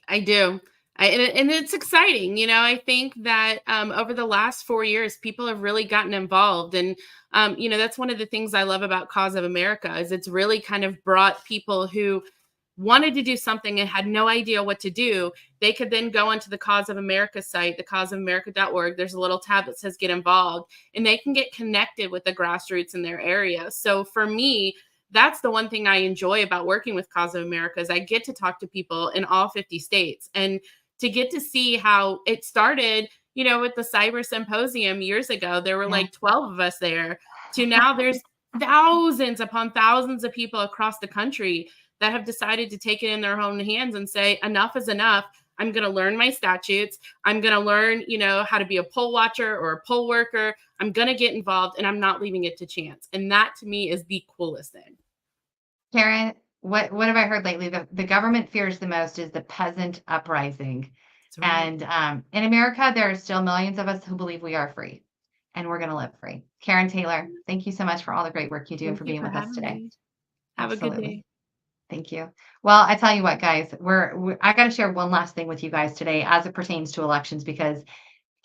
I do. And it's exciting. I think that over the last 4 years, people have really gotten involved. And, that's one of the things I love about Cause of America is it's really kind of brought people who wanted to do something and had no idea what to do. They could then go onto the Cause of America site, thecauseofamerica.org. There's a little tab that says get involved, and they can get connected with the grassroots in their area. So for me, that's the one thing I enjoy about working with Cause of America is I get to talk to people in all 50 states and to get to see how it started, with the cyber symposium years ago. There were like 12 of us there, to now there's thousands upon thousands of people across the country that have decided to take it in their own hands and say, enough is enough. I'm going to learn my statutes. I'm going to learn, how to be a poll watcher or a poll worker. I'm going to get involved, and I'm not leaving it to chance. And that to me is the coolest thing.
Karen, what have I heard lately? The government fears the most is the peasant uprising. Right. And in America, there are still millions of us who believe we are free and we're going to live free. Karen Taylor, thank you so much for all the great work you do and for being with us today.
Have a good day.
Thank you. Well, I tell you what, guys, I got to share one last thing with you guys today as it pertains to elections, because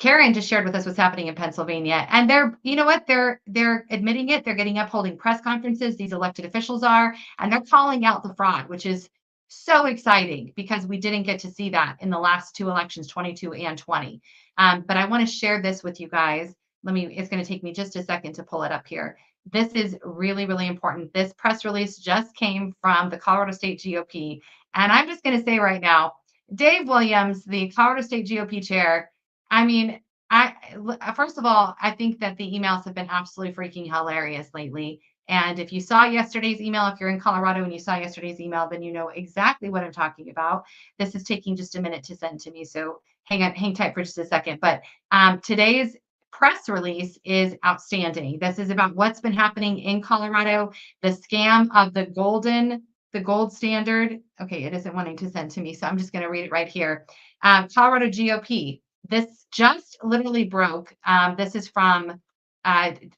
Karen just shared with us what's happening in Pennsylvania, and they're admitting it. They're getting up, holding press conferences. These elected officials are, and they're calling out the fraud, which is so exciting because we didn't get to see that in the last two elections, 22 and 20. But I want to share this with you guys. It's going to take me just a second to pull it up here. This is really, really important. This press release just came from the Colorado State GOP. And I'm just going to say right now, Dave Williams, the Colorado State GOP chair, first of all, I think that the emails have been absolutely freaking hilarious lately. And if you saw yesterday's email, if you're in Colorado and you saw yesterday's email, then you know exactly what I'm talking about. This is taking just a minute to send to me, so hang tight for just a second. But today's press release is outstanding. This is about what's been happening in Colorado, the scam of the gold standard. Okay, it isn't wanting to send to me, so I'm just going to read it right here. Colorado GOP. This just literally broke. This is from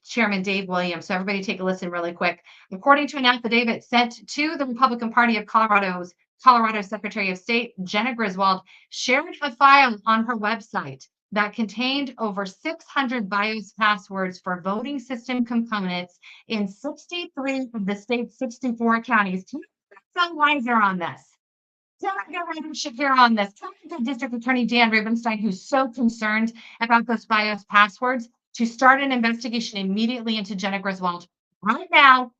Chairman Dave Williams. So everybody take a listen really quick. According to an affidavit sent to the Republican Party of Colorado Secretary of State, Jenna Griswold shared a file on her website that contained over 600 BIOS passwords for voting system components in 63 of the state's 64 counties. Some wiser on this. Governor should hear on this. Tell the District Attorney Dan Rubenstein, who's so concerned about those BIOS passwords, to start an investigation immediately into Jenna Griswold. Right now,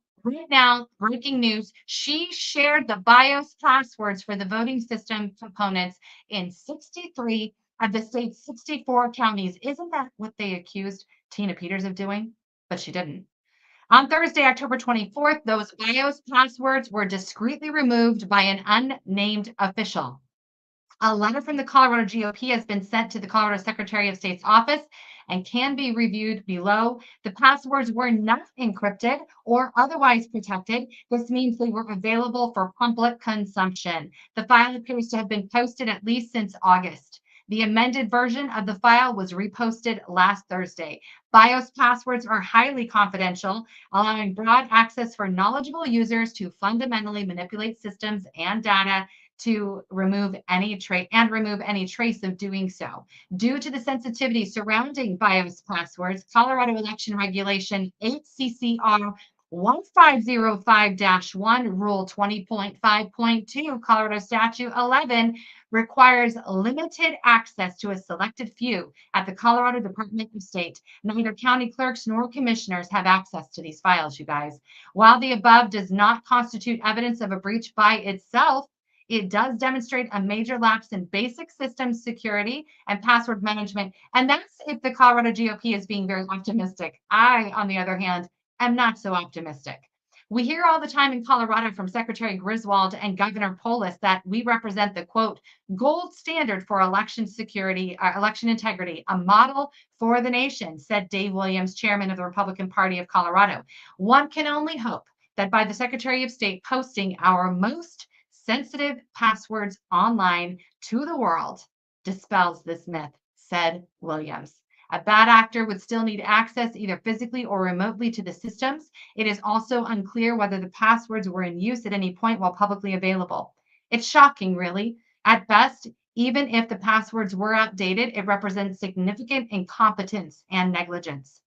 breaking news. She shared the BIOS passwords for the voting system components in 63 of the state's 64 counties. Isn't that what they accused Tina Peters of doing? But she didn't. On Thursday, October 24th, those BIOS passwords were discreetly removed by an unnamed official. A letter from the Colorado GOP has been sent to the Colorado Secretary of State's office and can be reviewed below. The passwords were not encrypted or otherwise protected. This means they were available for public consumption. The file appears to have been posted at least since August. The amended version of the file was reposted last Thursday. BIOS passwords are highly confidential, allowing broad access for knowledgeable users to fundamentally manipulate systems and data to remove any trace of doing so. Due to the sensitivity surrounding BIOS passwords, Colorado Election Regulation 8 CCR 1505-1 Rule 20.5.2 Colorado Statute 11 requires limited access to a selected few at the Colorado Department of State. Neither county clerks nor commissioners have access to these files, you guys. While the above does not constitute evidence of a breach by itself, it does demonstrate a major lapse in basic systems security and password management. And that's if the Colorado GOP is being very optimistic. I, on the other hand, am not so optimistic. We hear all the time in Colorado from Secretary Griswold and Governor Polis that we represent the, quote, gold standard for election security, election integrity, a model for the nation, said Dave Williams, chairman of the Republican Party of Colorado. One can only hope that by the Secretary of State posting our most sensitive passwords online to the world dispels this myth, said Williams. A bad actor would still need access either physically or remotely to the systems. It is also unclear whether the passwords were in use at any point while publicly available. It's shocking, really. At best, even if the passwords were outdated, it represents significant incompetence and negligence.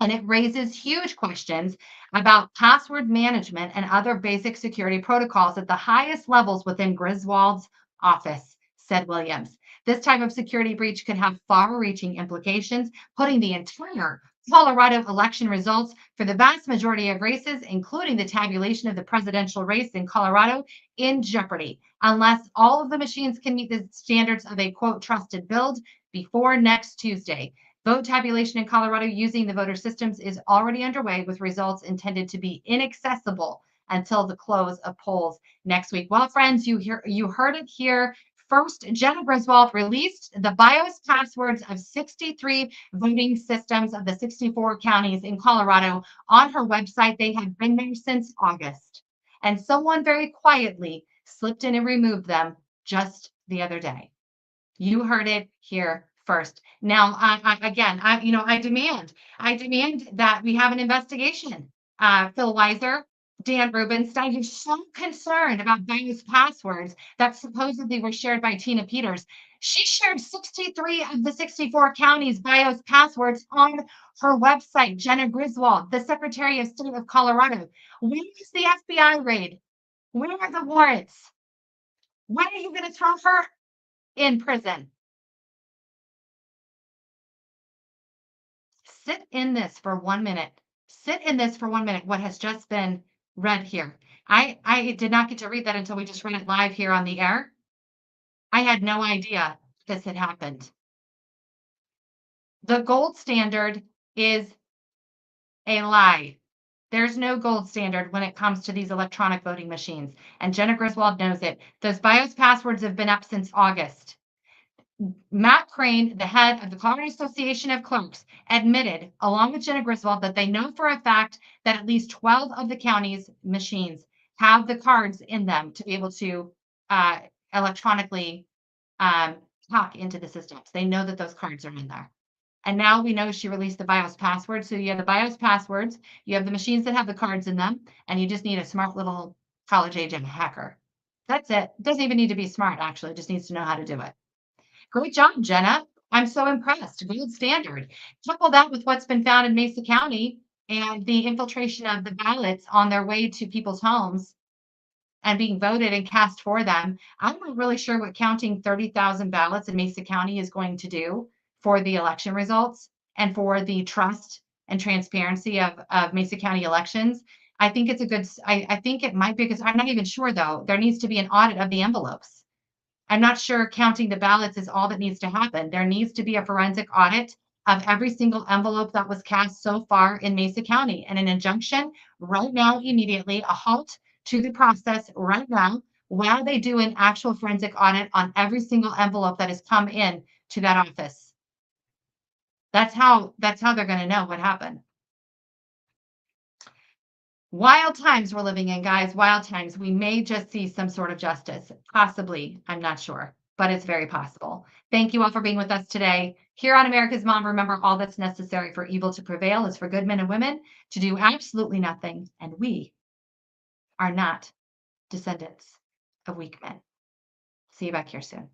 And it raises huge questions about password management and other basic security protocols at the highest levels within Griswold's office, said Williams. This type of security breach could have far-reaching implications, putting the entire Colorado election results for the vast majority of races, including the tabulation of the presidential race in Colorado, in jeopardy, unless all of the machines can meet the standards of a, quote, trusted build before next Tuesday. Vote tabulation in Colorado using the voter systems is already underway, with results intended to be inaccessible until the close of polls next week. Well, friends, you heard it here first. Jenna Griswold released the BIOS passwords of 63 voting systems of the 64 counties in Colorado on her website. They have been there since August, and someone very quietly slipped in and removed them just the other day. You heard it here first. Now, I demand that we have an investigation. Phil Weiser, Dan Rubenstein, you're so concerned about BIOS passwords that supposedly were shared by Tina Peters. She shared 63 of the 64 counties' BIOS passwords on her website. Jenna Griswold, the Secretary of State of Colorado. When is the FBI raid? Where are the warrants? When are you going to throw her in prison? Sit in this for 1 minute. Sit in this for 1 minute. What has just been read here. I did not get to read that until we just read it live here on the air. I had no idea this had happened. The gold standard is a lie. There's no gold standard when it comes to these electronic voting machines, and Jenna Griswold knows it. Those BIOS passwords have been up since August. Matt Crane, the head of the Colorado Association of Clerks, admitted, along with Jenna Griswold, that they know for a fact that at least 12 of the county's machines have the cards in them to be able to electronically talk into the systems. They know that those cards are in there. And now we know she released the BIOS passwords. So you have the BIOS passwords, you have the machines that have the cards in them, and you just need a smart little college-age hacker. That's it. It doesn't even need to be smart, actually. It just needs to know how to do it. Great job, Jenna. I'm so impressed. Gold standard. Couple that with what's been found in Mesa County and the infiltration of the ballots on their way to people's homes and being voted and cast for them. I'm not really sure what counting 30,000 ballots in Mesa County is going to do for the election results and for the trust and transparency of Mesa County elections. I think it's a good, I think it might be, because I'm not even sure though. There needs to be an audit of the envelopes. I'm not sure counting the ballots is all that needs to happen. There needs to be a forensic audit of every single envelope that was cast so far in Mesa County, and an injunction right now, immediately, a halt to the process right now while they do an actual forensic audit on every single envelope that has come in to that office. That's how they're going to know what happened. Wild times we're living in, guys. Wild times. We may just see some sort of justice. Possibly. I'm not sure, but it's very possible. Thank you all for being with us today. Here on America's Mom, remember, all that's necessary for evil to prevail is for good men and women to do absolutely nothing. And we are not descendants of weak men. See you back here soon.